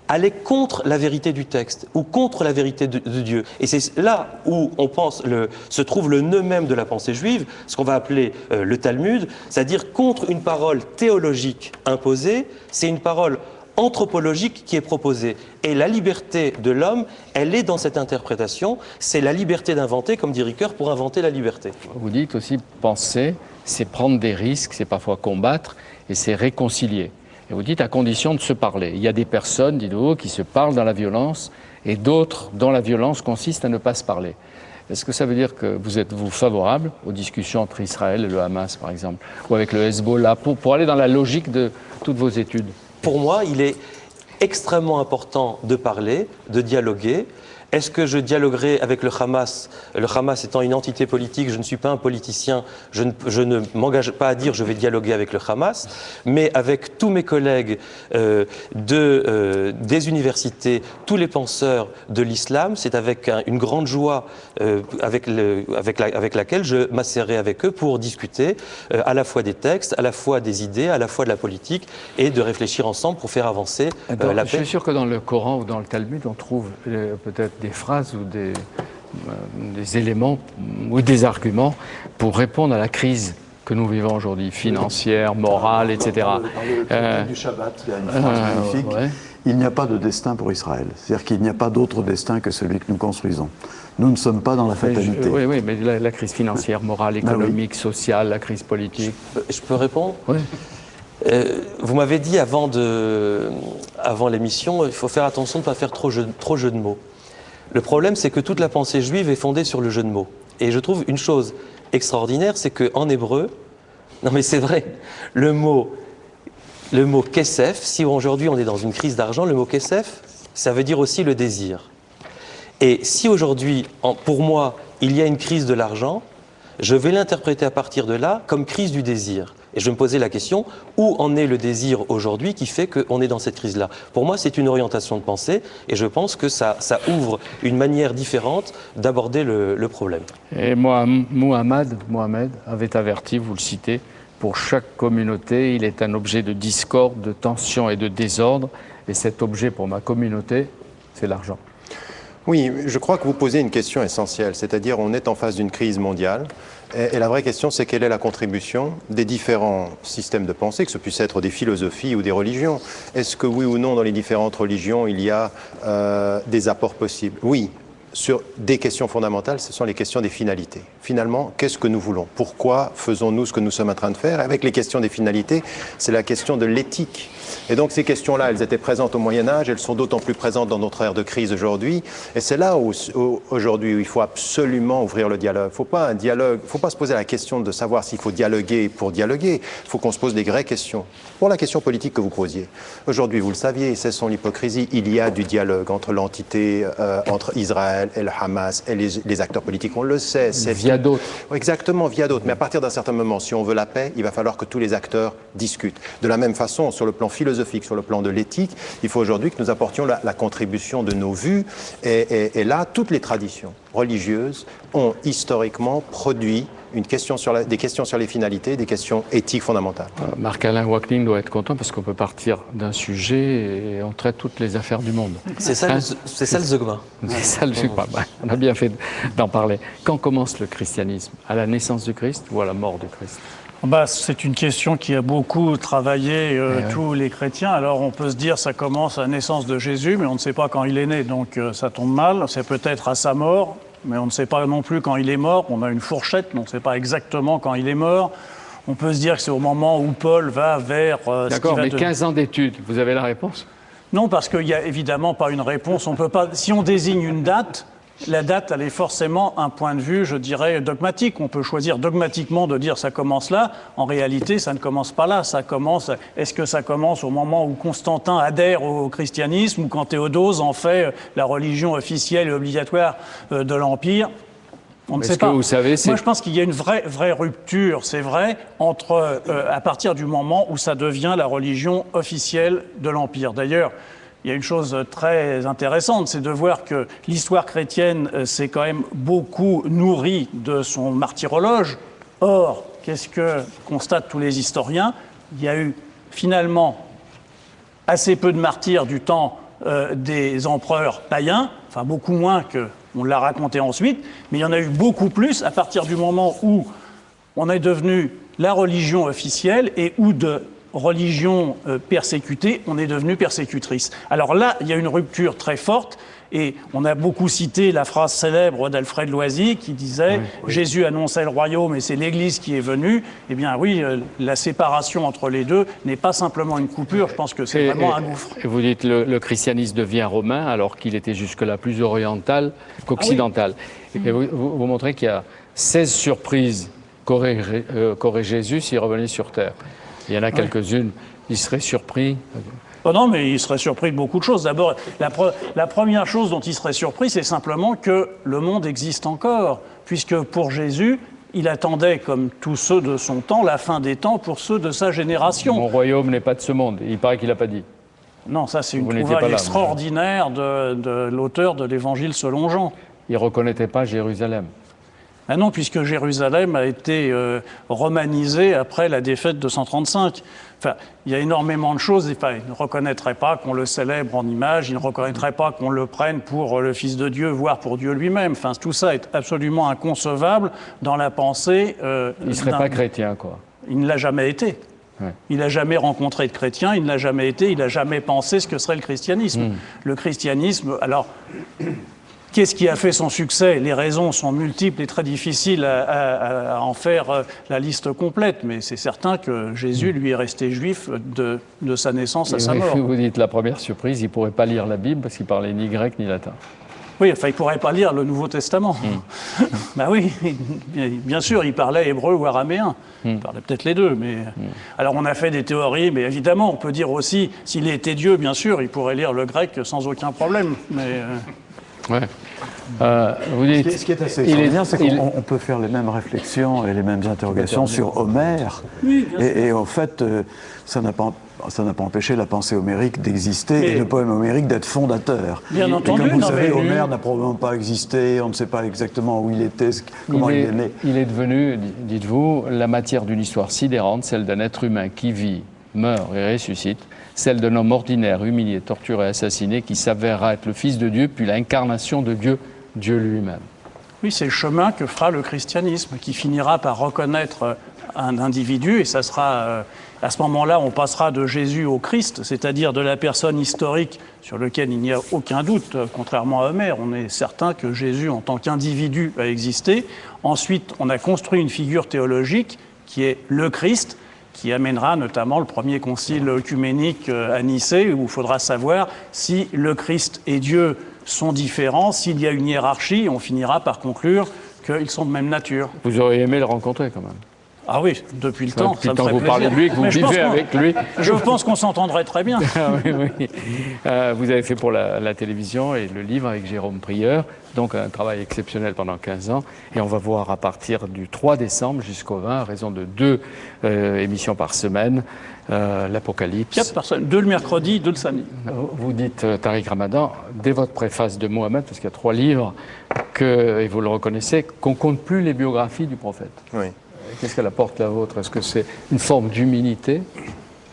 aller contre la vérité du texte ou contre la vérité de Dieu. Et c'est là où on pense se trouve le nœud même de la pensée juive, ce qu'on va appeler le Talmud, c'est-à-dire contre une parole théologique imposée, c'est une parole anthropologique qui est proposée. Et la liberté de l'homme, elle est dans cette interprétation. C'est la liberté d'inventer, comme dit Ricoeur, pour inventer la liberté. Vous dites aussi penser, c'est prendre des risques, c'est parfois combattre et c'est réconcilier. Et vous dites à condition de se parler. Il y a des personnes, dites-vous, qui se parlent dans la violence et d'autres dont la violence consiste à ne pas se parler. Est-ce que ça veut dire que vous êtes favorable aux discussions entre Israël et le Hamas, par exemple, ou avec le Hezbollah, pour aller dans la logique de toutes vos études ? Pour moi, il est extrêmement important de parler, de dialoguer. Est-ce que je dialoguerai avec le Hamas? Le Hamas étant une entité politique, je ne suis pas un politicien, je ne m'engage pas à dire je vais dialoguer avec le Hamas, mais avec tous mes collègues des universités, tous les penseurs de l'islam, c'est avec une grande joie avec laquelle je m'asserai avec eux pour discuter à la fois des textes, à la fois des idées, à la fois de la politique et de réfléchir ensemble pour faire avancer la paix. Je suis sûr que dans le Coran ou dans le Talmud, on trouve peut-être des phrases ou des éléments ou des arguments pour répondre à la crise que nous vivons aujourd'hui, financière, morale, etc. Du Shabbat, il y a une phrase magnifique. Ouais. Il n'y a pas de destin pour Israël. C'est-à-dire qu'il n'y a pas d'autre destin que celui que nous construisons. Nous ne sommes pas dans la fatalité. Oui, mais la crise financière, morale, économique, sociale, la crise politique. Je peux répondre? Oui. Vous m'avez dit avant l'émission, il faut faire attention de ne pas faire trop jeu de mots. Le problème, c'est que toute la pensée juive est fondée sur le jeu de mots. Et je trouve une chose extraordinaire, c'est qu'en hébreu, non mais c'est vrai, le mot kesef, si aujourd'hui on est dans une crise d'argent, le mot kesef, ça veut dire aussi le désir. Et si aujourd'hui, pour moi, il y a une crise de l'argent, je vais l'interpréter à partir de là comme crise du désir. Et je vais me poser la question, où en est le désir aujourd'hui qui fait qu'on est dans cette crise-là? Pour moi, c'est une orientation de pensée et je pense que ça ouvre une manière différente d'aborder le problème. Et Mohamed avait averti, vous le citez, pour chaque communauté, il est un objet de discorde, de tension et de désordre. Et cet objet pour ma communauté, c'est l'argent. Oui, je crois que vous posez une question essentielle, c'est-à-dire on est en face d'une crise mondiale et la vraie question c'est quelle est la contribution des différents systèmes de pensée, que ce puisse être des philosophies ou des religions. Est-ce que oui ou non dans les différentes religions il y a des apports possibles? Oui. Sur des questions fondamentales, ce sont les questions des finalités. Finalement, qu'est-ce que nous voulons? Pourquoi faisons-nous ce que nous sommes en train de faire? Avec les questions des finalités, c'est la question de l'éthique. Et donc ces questions-là, elles étaient présentes au Moyen-Âge, elles sont d'autant plus présentes dans notre ère de crise aujourd'hui. Et c'est là où aujourd'hui il faut absolument ouvrir le dialogue. Il ne faut pas se poser la question de savoir s'il faut dialoguer pour dialoguer. Il faut qu'on se pose des vraies questions. Pour la question politique que vous posiez, aujourd'hui, vous le saviez, cessons l'hypocrisie, il y a du dialogue entre l'entité, entre Israël et le Hamas et les acteurs politiques, on le sait. Via d'autres. Exactement, via d'autres. Mais à partir d'un certain moment, si on veut la paix, il va falloir que tous les acteurs discutent. De la même façon, sur le plan philosophique, sur le plan de l'éthique, il faut aujourd'hui que nous apportions la contribution de nos vues. Et là, toutes les traditions religieuses ont historiquement produit des questions sur les finalités, des questions éthiques fondamentales. Marc-Alain Wackling doit être content parce qu'on peut partir d'un sujet et on traite toutes les affaires du monde. C'est ça, c'est ça le zeugma. C'est ça le sujet. On a bien fait d'en parler. Quand commence le christianisme? À la naissance du Christ ou à la mort du Christ? C'est une question qui a beaucoup travaillé tous les chrétiens. Alors on peut se dire ça commence à la naissance de Jésus, mais on ne sait pas quand il est né, donc ça tombe mal. C'est peut-être à sa mort, mais on ne sait pas non plus quand il est mort. On a une fourchette, mais on ne sait pas exactement quand il est mort. On peut se dire que c'est au moment où Paul va vers... D'accord, mais 15 ans d'études, vous avez la réponse? Non, parce qu'il n'y a évidemment pas une réponse. On peut pas... Si on désigne une date... La date, elle est forcément un point de vue, je dirais, dogmatique. On peut choisir dogmatiquement de dire ça commence là. En réalité, ça ne commence pas là. Ça commence. Est-ce que ça commence au moment où Constantin adhère au christianisme ou quand Théodose en fait la religion officielle et obligatoire de l'Empire? On ne sait pas. Vous savez, moi, je pense qu'il y a une vraie rupture, c'est vrai, entre à partir du moment où ça devient la religion officielle de l'Empire. D'ailleurs, il y a une chose très intéressante, c'est de voir que l'histoire chrétienne s'est quand même beaucoup nourrie de son martyrologe. Or, qu'est-ce que constatent tous les historiens? Il y a eu finalement assez peu de martyrs du temps des empereurs païens, enfin beaucoup moins qu'on l'a raconté ensuite, mais il y en a eu beaucoup plus à partir du moment où on est devenu la religion officielle et où de religion persécutée, on est devenu persécutrice. Alors là, il y a une rupture très forte, et on a beaucoup cité la phrase célèbre d'Alfred Loisy qui disait « Jésus annonçait le royaume et c'est l'Église qui est venue ». Eh bien oui, la séparation entre les deux n'est pas simplement une coupure, je pense que c'est vraiment un gouffre. Et vous dites le christianisme devient romain alors qu'il était jusque-là plus oriental qu'occidental. Et vous montrez qu'il y a 16 surprises qu'aurait Jésus s'il revenait sur Terre. Il y en a quelques-unes, il serait surpris. Oh non, mais il serait surpris de beaucoup de choses. D'abord, la première chose dont il serait surpris, c'est simplement que le monde existe encore. Puisque pour Jésus, il attendait, comme tous ceux de son temps, la fin des temps pour ceux de sa génération. Mon royaume n'est pas de ce monde. Il paraît qu'il n'a pas dit. Non, ça c'est une trouvaille extraordinaire de l'auteur de l'Évangile selon Jean. Il ne reconnaissait pas Jérusalem. Ah non, puisque Jérusalem a été romanisée après la défaite de 135. Enfin, il y a énormément de choses. Enfin, il ne reconnaîtrait pas qu'on le célèbre en image, il ne reconnaîtrait pas qu'on le prenne pour le Fils de Dieu, voire pour Dieu lui-même. Enfin, tout ça est absolument inconcevable dans la pensée. Il ne serait pas chrétien, quoi. Il ne l'a jamais été. Ouais. Il n'a jamais rencontré de chrétien, il ne l'a jamais été, il n'a jamais pensé ce que serait le christianisme. Le christianisme, alors... Qu'est-ce qui a fait son succès? Les raisons sont multiples et très difficiles à en faire la liste complète, mais c'est certain que Jésus, lui, est resté juif de sa naissance à sa mort. Vous dites la première surprise, il ne pourrait pas lire la Bible parce qu'il parlait ni grec ni latin. Oui, enfin, il ne pourrait pas lire le Nouveau Testament. Ben oui, bien sûr, il parlait hébreu ou araméen. Il parlait peut-être les deux, mais... Alors, on a fait des théories, mais évidemment, on peut dire aussi, s'il était Dieu, bien sûr, il pourrait lire le grec sans aucun problème, mais... Ouais. Vous dites, ce qui est assez extraordinaire, c'est qu'on peut faire les mêmes réflexions et les mêmes interrogations sur Homère. Oui, et en fait, ça n'a pas empêché la pensée homérique d'exister et le poème homérique d'être fondateur. Bien entendu. Et comme vous savez, Homère n'a probablement pas existé, on ne sait pas exactement où il était, comment il est né. Il est devenu, dites-vous, la matière d'une histoire sidérante, celle d'un être humain qui vit, meurt et ressuscite, celle d'un homme ordinaire, humilié, torturé, assassiné, qui s'avérera être le Fils de Dieu, puis l'incarnation de Dieu, Dieu lui-même. Oui, c'est le chemin que fera le christianisme, qui finira par reconnaître un individu, et ça sera, à ce moment-là, on passera de Jésus au Christ, c'est-à-dire de la personne historique sur laquelle il n'y a aucun doute, contrairement à Homère. On est certain que Jésus, en tant qu'individu, a existé. Ensuite, on a construit une figure théologique qui est le Christ, qui amènera notamment le premier concile œcuménique à Nicée, où il faudra savoir si le Christ et Dieu sont différents, s'il y a une hiérarchie, on finira par conclure qu'ils sont de même nature. Vous auriez aimé le rencontrer quand même? Ah oui, depuis le temps. Depuis Ça le me temps que ferait vous parlez de lui, que vous plaisir. Mais je vivez pense qu'on- avec lui. Je pense qu'on s'entendrait très bien. Ah oui, oui. Vous avez fait pour la télévision et le livre avec Jérôme Prieur, donc un travail exceptionnel pendant 15 ans. Et on va voir à partir du 3 décembre jusqu'au 20, à raison de 2 émissions par semaine, l'Apocalypse. 4 personnes, 2 le mercredi, 2 le samedi. Vous dites, Tariq Ramadan, dès votre préface de Mohammed, parce qu'il y a 3 livres, et vous le reconnaissez, qu'on compte plus les biographies du prophète. Oui. Qu'est-ce qu'elle apporte la vôtre? Est-ce que c'est une forme d'humilité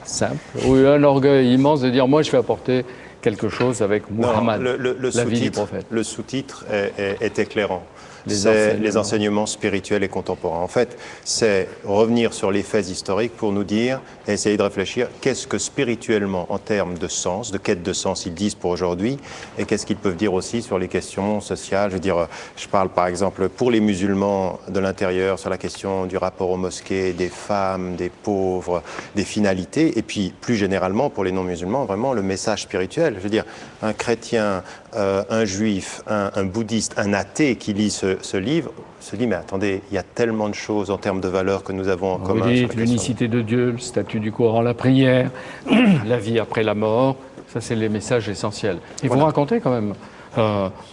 simple ou un orgueil immense de dire moi je vais apporter quelque chose avec Muhammad, la vie du prophète? Le sous-titre est éclairant. Les C'est enseignements. les enseignements spirituels et contemporains. En fait, c'est revenir sur les faits historiques pour nous dire, et essayer de réfléchir, qu'est-ce que spirituellement, en termes de sens, de quête de sens, ils disent pour aujourd'hui, et qu'est-ce qu'ils peuvent dire aussi sur les questions sociales. Je veux dire, je parle par exemple pour les musulmans de l'intérieur, sur la question du rapport aux mosquées, des femmes, des pauvres, des finalités, et puis plus généralement pour les non-musulmans, vraiment le message spirituel. Je veux dire, un chrétien, un juif, un bouddhiste, un athée qui lit ce livre se dit mais attendez, il y a tellement de choses en termes de valeurs que nous avons en commun. Vous sur dites la question. l'unicité de Dieu, le statut du Coran, la prière, la vie après la mort, ça c'est les messages essentiels. Et vous racontez quand même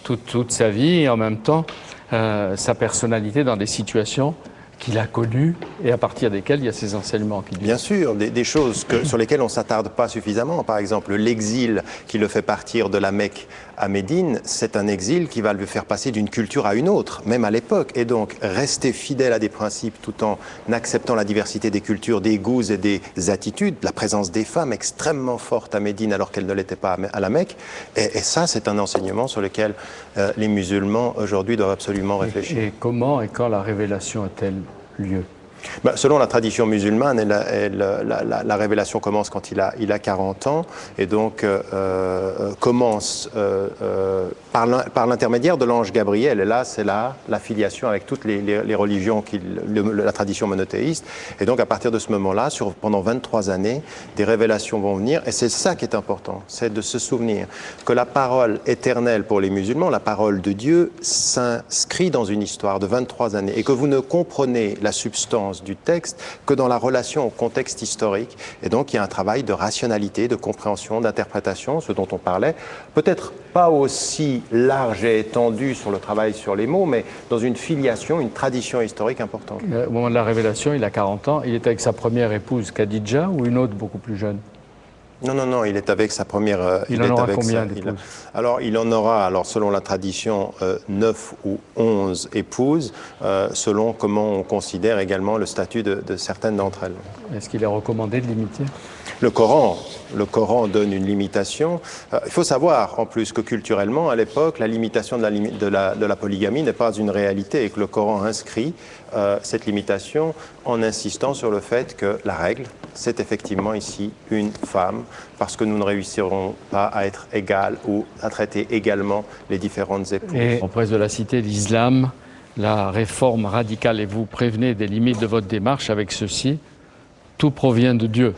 toute sa vie et en même temps sa personnalité dans des situations qu'il a connues et à partir desquelles il y a ces enseignements qui Bien sûr, des choses sur lesquelles on ne s'attarde pas suffisamment. Par exemple, l'exil qui le fait partir de la Mecque à Médine, c'est un exil qui va le faire passer d'une culture à une autre, même à l'époque. Et donc, rester fidèle à des principes tout en acceptant la diversité des cultures, des goûts et des attitudes, la présence des femmes extrêmement forte à Médine alors qu'elle ne l'était pas à la Mecque. Et ça, c'est un enseignement sur lequel les musulmans aujourd'hui doivent absolument réfléchir. Et comment et quand la révélation a-t-elle lieu? Selon la tradition musulmane, la révélation commence quand il a 40 ans et donc commence par l'intermédiaire de l'ange Gabriel. Et là, c'est la filiation avec toutes les religions, la tradition monothéiste. Et donc, à partir de ce moment-là, pendant 23 années, des révélations vont venir. Et c'est ça qui est important, c'est de se souvenir que la parole éternelle pour les musulmans, la parole de Dieu, s'inscrit dans une histoire de 23 années et que vous ne comprenez la substance du texte que dans la relation au contexte historique. Et donc, il y a un travail de rationalité, de compréhension, d'interprétation, ce dont on parlait. Peut-être pas aussi large et étendu sur le travail sur les mots, mais dans une filiation, une tradition historique importante. Au moment de la révélation, il a 40 ans. Il est avec sa première épouse, Khadija, ou une autre beaucoup plus jeune? Non, il est avec sa première... Il en aura combien d'épouses? Alors, il en aura, selon la tradition, 9 ou 11 épouses, selon comment on considère également le statut de certaines d'entre elles. Est-ce qu'il est recommandé de limiter? Le Coran donne une limitation. Il faut savoir, en plus, que culturellement, à l'époque, la limitation de la polygamie n'est pas une réalité et que le Coran inscrit cette limitation en insistant sur le fait que la règle, c'est effectivement ici une femme, parce que nous ne réussirons pas à être égales ou à traiter également les différentes épouses. Et en presse de la cité, l'islam, la réforme radicale, et vous prévenez des limites de votre démarche avec ceci, tout provient de Dieu.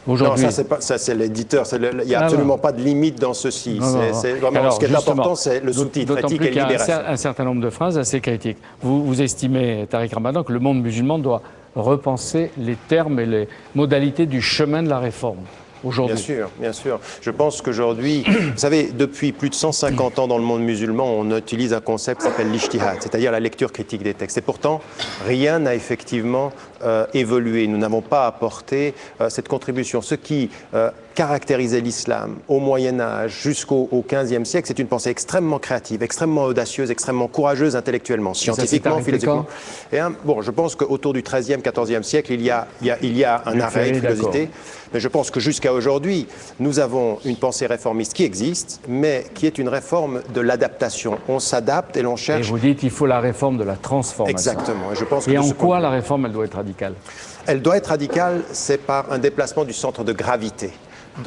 Non, ça c'est l'éditeur. Il n'y a absolument pas de limite dans ceci. Ce qui est important, c'est le sous-titre éthique et libération. Il y a un certain nombre de phrases assez critiques. Vous estimez, Tariq Ramadan, que le monde musulman doit repenser les termes et les modalités du chemin de la réforme aujourd'hui? Bien sûr. Je pense qu'aujourd'hui, vous savez, depuis plus de 150 ans dans le monde musulman, on utilise un concept qui s'appelle l'ijtihad, c'est-à-dire la lecture critique des textes. Et pourtant, rien n'a effectivement évolué. Nous n'avons pas apporté cette contribution. Ce qui caractérisait l'islam au Moyen-Âge jusqu'au XVe siècle, c'est une pensée extrêmement créative, extrêmement audacieuse, extrêmement courageuse intellectuellement, scientifiquement, philosophiquement. Et je pense qu'autour du XIIIe, XIVe siècle, il y a un arrêt de frilosité. Mais je pense que jusqu'à aujourd'hui, nous avons une pensée réformiste qui existe, mais qui est une réforme de l'adaptation. On s'adapte et l'on cherche... Et vous dites qu'il faut la réforme de la transformation. Exactement. Et je pense en quoi la réforme, elle doit être radicale? Elle doit être radicale, c'est par un déplacement du centre de gravité.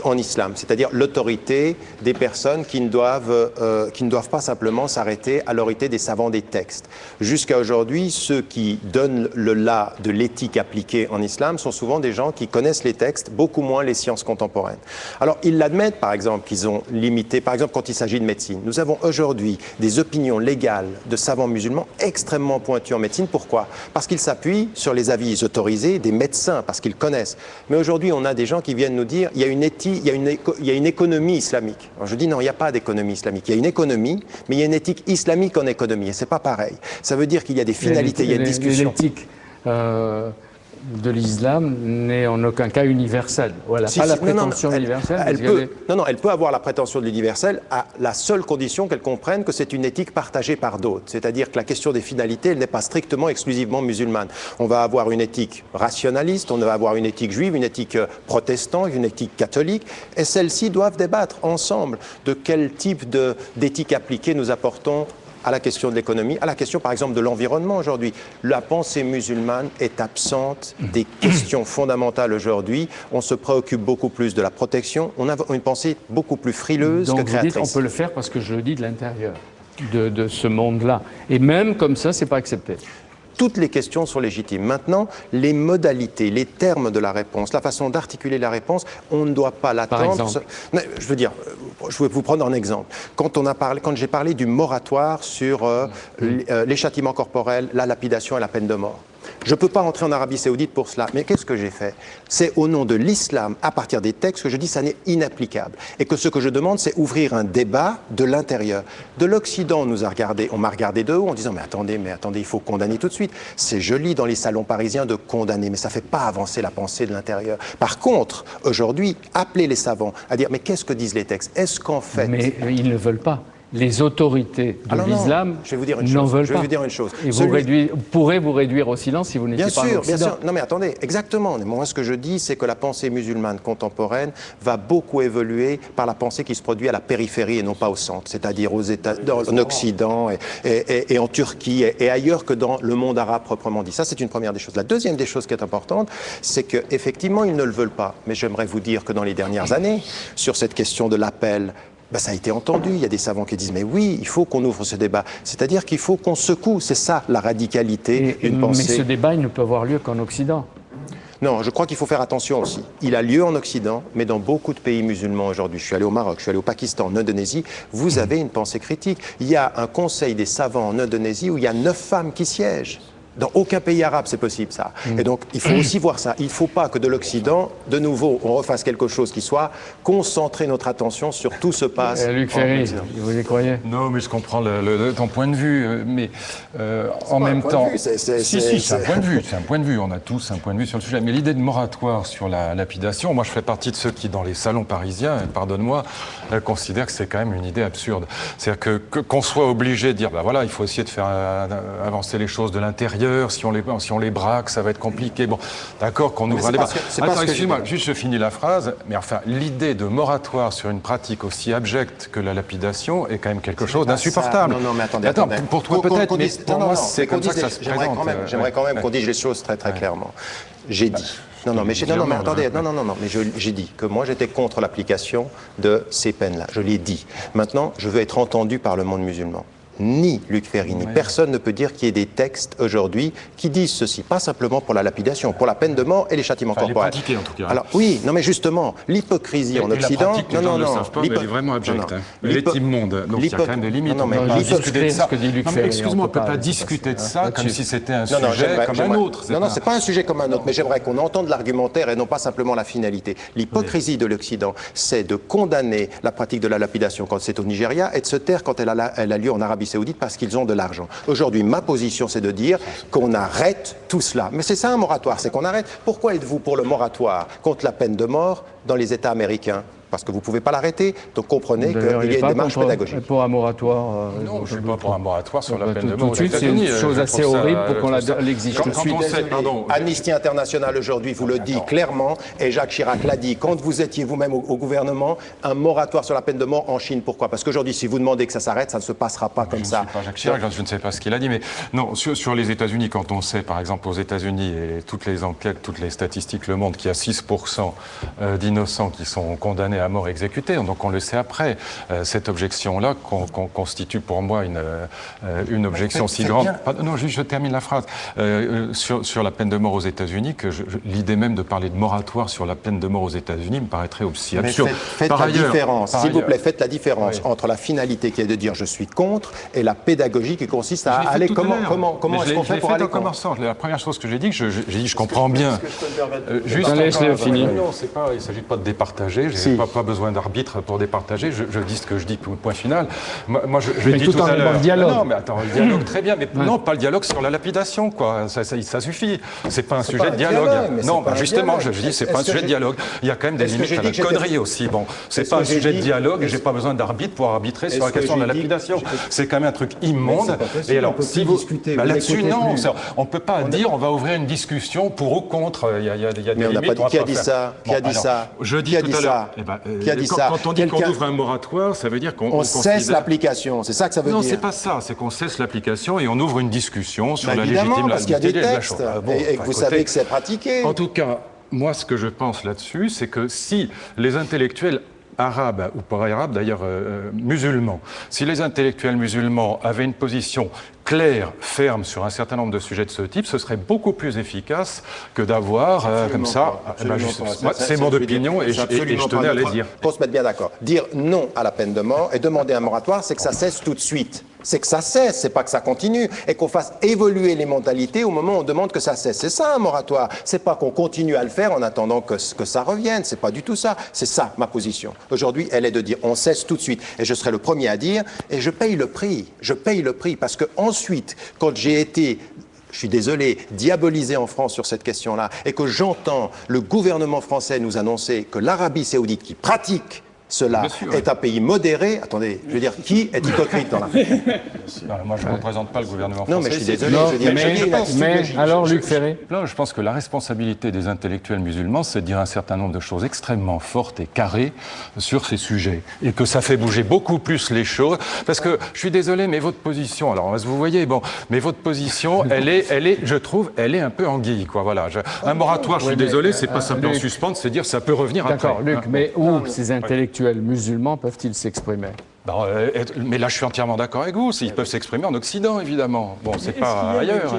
en islam, c'est-à-dire l'autorité des personnes qui ne doivent pas simplement s'arrêter à l'autorité des savants des textes. Jusqu'à aujourd'hui, ceux qui donnent le la de l'éthique appliquée en islam sont souvent des gens qui connaissent les textes, beaucoup moins les sciences contemporaines. Alors, ils l'admettent, par exemple, qu'ils ont limité, par exemple, quand il s'agit de médecine. Nous avons aujourd'hui des opinions légales de savants musulmans extrêmement pointus en médecine. Pourquoi? Parce qu'ils s'appuient sur les avis autorisés des médecins, parce qu'ils connaissent. Mais aujourd'hui, on a des gens qui viennent nous dire il y a une éthique, il y a une économie islamique. Alors je dis non, il n'y a pas d'économie islamique. Il y a une économie, mais il y a une éthique islamique en économie. Et c'est pas pareil. Ça veut dire qu'il y a des finalités, il y a une discussion. L'éthique de l'islam n'est en aucun cas universelle. Voilà, Si, pas la si, prétention universelle. Elle peut avoir la prétention de l'universel à la seule condition qu'elle comprenne que c'est une éthique partagée par d'autres. C'est-à-dire que la question des finalités, elle n'est pas strictement, exclusivement musulmane. On va avoir une éthique rationaliste, on va avoir une éthique juive, une éthique protestante, une éthique catholique, et celles-ci doivent débattre ensemble de quel type d'éthique appliquée nous apportons à la question de l'économie, à la question par exemple de l'environnement aujourd'hui. La pensée musulmane est absente des questions fondamentales aujourd'hui. On se préoccupe beaucoup plus de la protection. On a une pensée beaucoup plus frileuse Donc que vous créatrice. dites on peut le faire parce que je le dis de l'intérieur de ce monde-là. Et même comme ça, c'est pas accepté. Toutes les questions sont légitimes. Maintenant, les modalités, les termes de la réponse, la façon d'articuler la réponse, on ne doit pas l'attendre. Je veux dire, je vais vous prendre un exemple. Quand j'ai parlé du moratoire sur les châtiments corporels, la lapidation et la peine de mort. Je ne peux pas entrer en Arabie Saoudite pour cela. Mais qu'est-ce que j'ai fait? C'est au nom de l'islam, à partir des textes, que je dis que ça n'est inapplicable. Et que ce que je demande, c'est ouvrir un débat de l'intérieur. De l'Occident, on m'a regardé de haut en disant mais attendez, il faut condamner tout de suite. C'est joli dans les salons parisiens de condamner, mais ça ne fait pas avancer la pensée de l'intérieur. Par contre, aujourd'hui, appelez les savants à dire mais qu'est-ce que disent les textes? Est-ce qu'en fait... Mais ils ne veulent pas. Les autorités de l'islam n'en veulent pas. Je vais vous dire une chose. Et vous pourrez vous réduire au silence si vous n'étiez pas en Occident. Bien sûr. Non mais attendez, exactement. Moi, ce que je dis, c'est que la pensée musulmane contemporaine va beaucoup évoluer par la pensée qui se produit à la périphérie et non pas au centre, c'est-à-dire en Occident et en Turquie et ailleurs que dans le monde arabe proprement dit. Ça, c'est une première des choses. La deuxième des choses qui est importante, c'est qu'effectivement, ils ne le veulent pas. Mais j'aimerais vous dire que dans les dernières années, sur cette question de l'appel, ça a été entendu. Il y a des savants qui disent mais oui, il faut qu'on ouvre ce débat. C'est-à-dire qu'il faut qu'on secoue. C'est ça la radicalité d'une pensée. Mais ce débat, il ne peut avoir lieu qu'en Occident. Non, je crois qu'il faut faire attention aussi. Il a lieu en Occident, mais dans beaucoup de pays musulmans aujourd'hui. Je suis allé au Maroc, je suis allé au Pakistan, en Indonésie. Vous avez une pensée critique. Il y a un conseil des savants en Indonésie où il y a 9 femmes qui siègent. Dans aucun pays arabe, c'est possible, ça. Et donc, il faut aussi voir ça. Il ne faut pas que de l'Occident, de nouveau, on refasse quelque chose qui soit concentrer notre attention sur tout se passe. Luc Ferry, vous y croyez? Non, mais je comprends ton point de vue, mais en même temps... Si, c'est un point de vue, c'est un point de vue. On a tous un point de vue sur le sujet. Mais l'idée de moratoire sur la lapidation, moi, je fais partie de ceux qui, dans les salons parisiens, pardonne-moi, considèrent que c'est quand même une idée absurde. C'est-à-dire qu'on soit obligé de dire, voilà, il faut essayer de faire avancer les choses de l'intérieur. Si on les braque, ça va être compliqué. Bon, d'accord, qu'on ouvre un débat. Attends, excuse-moi, juste je finis la phrase. Mais enfin, l'idée de moratoire sur une pratique aussi abjecte que la lapidation est quand même quelque chose d'insupportable. Non, mais attendez. Attends, pour toi peut-être, mais pour moi, c'est comme ça que ça se présente. J'aimerais quand même qu'on dise les choses très très clairement. J'ai dit. Mais j'ai dit que moi j'étais contre l'application de ces peines-là. Je l'ai dit. Maintenant, je veux être entendu par le monde musulman. Ni Luc Ferry, ni personne ne peut dire qu'il y ait des textes aujourd'hui qui disent ceci, pas simplement pour la lapidation, pour la peine de mort et les châtiments corporels. Les pratiquer en tout cas. Alors oui, non mais justement, l'hypocrisie en Occident... La pratique, les gens ne le savent pas, mais elle est vraiment abjecte. Elle est immonde, donc il y a quand même des limites. On peut discuter de ça. Excuse-moi, on ne peut pas discuter de ça comme si c'était un sujet comme un autre. Non, c'est pas un sujet comme un autre, mais j'aimerais qu'on entende l'argumentaire et non pas simplement la finalité. L'hypocrisie de l'Occident, c'est de condamner la pratique de la lapidation quand c'est au Nigeria et de se taire quand elle a lieu en Arabie Saoudite parce qu'ils ont de l'argent. Aujourd'hui, ma position, c'est de dire qu'on arrête tout cela. Mais c'est ça un moratoire, c'est qu'on arrête. Pourquoi êtes-vous pour le moratoire contre la peine de mort dans les États américains? parce que vous ne pouvez pas l'arrêter. Donc comprenez qu'il y D'ailleurs, il a est une pas démarche contre- pédagogique. Pour un moratoire. Non, je ne suis pas pour un moratoire sur la peine de Tout mort de aux suite, c'est une États-Unis. chose Je assez trouve ça- horrible pour je qu'on trouve ça- l'exige Quand tout de on suite. sait, pardon, Amnesty International aujourd'hui vous le dit clairement, et Jacques Chirac l'a dit, quand vous étiez vous-même au gouvernement, un moratoire sur la peine de mort en Chine. Pourquoi? Parce qu'aujourd'hui, si vous demandez que ça s'arrête, ça ne se passera pas comme ça. Je ne suis pas Jacques Chirac, je ne sais pas ce qu'il a dit, mais non, sur les États-Unis, quand on sait, par exemple, aux États-Unis, et toutes les enquêtes, toutes les statistiques le montrent, qu'il y a 6% d'innocents qui sont condamnés à mort exécutés, donc on le sait après. Cette objection-là constitue pour moi une objection si grande. Non, juste, je termine la phrase. Sur la peine de mort aux États-Unis, que l'idée même de parler de moratoire sur la peine de mort aux États-Unis me paraîtrait aussi Mais absurde. faites la différence, s'il vous ailleurs. plaît, faites la différence entre la finalité qui est de dire je suis contre et la pédagogie qui consiste à aller comment est-ce qu'on fait pour aller contre? La première chose que j'ai dit, j'ai dit je comprends bien. Juste Laisse-le finir. Non, il ne s'agit pas de départager. Je n'ai pas besoin d'arbitre pour départager. Je dis ce que je dis, point final. Moi, je Mais dis tout tout en à l'heure. le dialogue. Non, mais attends, le dialogue très bien, mais non, pas le dialogue sur la lapidation, quoi. Ça suffit. C'est pas un sujet de dialogue. Non, justement, je dis c'est pas un sujet de dialogue. Il y a quand même des limites à la connerie aussi. Bon, c'est pas un sujet de dialogue et j'ai pas besoin d'arbitre pour arbitrer sur la question de la lapidation. C'est quand même un truc immonde. Et alors, si vous là-dessus, non, on peut pas dire on va ouvrir une discussion pour ou contre. Il y a des Mais on n'a limites. pas dit qui a dit ça. Qui a dit ça? Je dis tout à l'heure. Qui a dit ça? Quand on dit qu'on ouvre un moratoire, ça veut dire qu'on cesse l'application. C'est ça que ça veut dire. Non, c'est pas ça. C'est qu'on cesse l'application et on ouvre une discussion sur la Évidemment, parce qu'il y a des légitimité de la textes chose. et que vous savez que c'est pratiqué. En tout cas, moi, ce que je pense là-dessus, c'est que si les intellectuels arabes, ou pas arabes d'ailleurs, musulmans, si les intellectuels musulmans avaient une position claire, ferme sur un certain nombre de sujets de ce type, ce serait beaucoup plus efficace que d'avoir comme ça. C'est mon opinion et je tenais à le dire. Pour se mettre bien d'accord, dire non à la peine de mort et demander un moratoire, c'est que ça cesse tout de suite. C'est que ça cesse, c'est pas que ça continue, et qu'on fasse évoluer les mentalités au moment où on demande que ça cesse. C'est ça un moratoire. C'est pas qu'on continue à le faire en attendant que ça revienne. C'est pas du tout ça. C'est ça ma position. Aujourd'hui, elle est de dire on cesse tout de suite. Et je serai le premier à dire, et je paye le prix. Je paye le prix parce que ensuite, quand j'ai été, je suis désolé, diabolisé en France sur cette question-là, et que j'entends le gouvernement français nous annoncer que l'Arabie Saoudite qui pratique cela est un pays modéré. Attendez, je veux dire, qui est hypocrite dans la Moi, je ne représente pas le gouvernement français. Non, mais je suis désolé. Non, je veux dire, mais alors, Luc Ferré. Là, je pense que la responsabilité des intellectuels musulmans, c'est de dire un certain nombre de choses extrêmement fortes et carrées sur ces sujets. Et que ça fait bouger beaucoup plus les choses. Parce que, je suis désolé, mais votre position, alors vous voyez, bon, mais votre position, elle est, je trouve, elle est un peu anguille, quoi. Voilà. Un moratoire, je suis désolé, c'est pas simplement Luc, suspendre, c'est dire ça peut revenir après. D'accord, Luc, mais où ces intellectuels musulmans peuvent-ils s'exprimer? Mais là, je suis entièrement d'accord avec vous. Ils peuvent s'exprimer en Occident, évidemment. Bon, c'est pas ailleurs.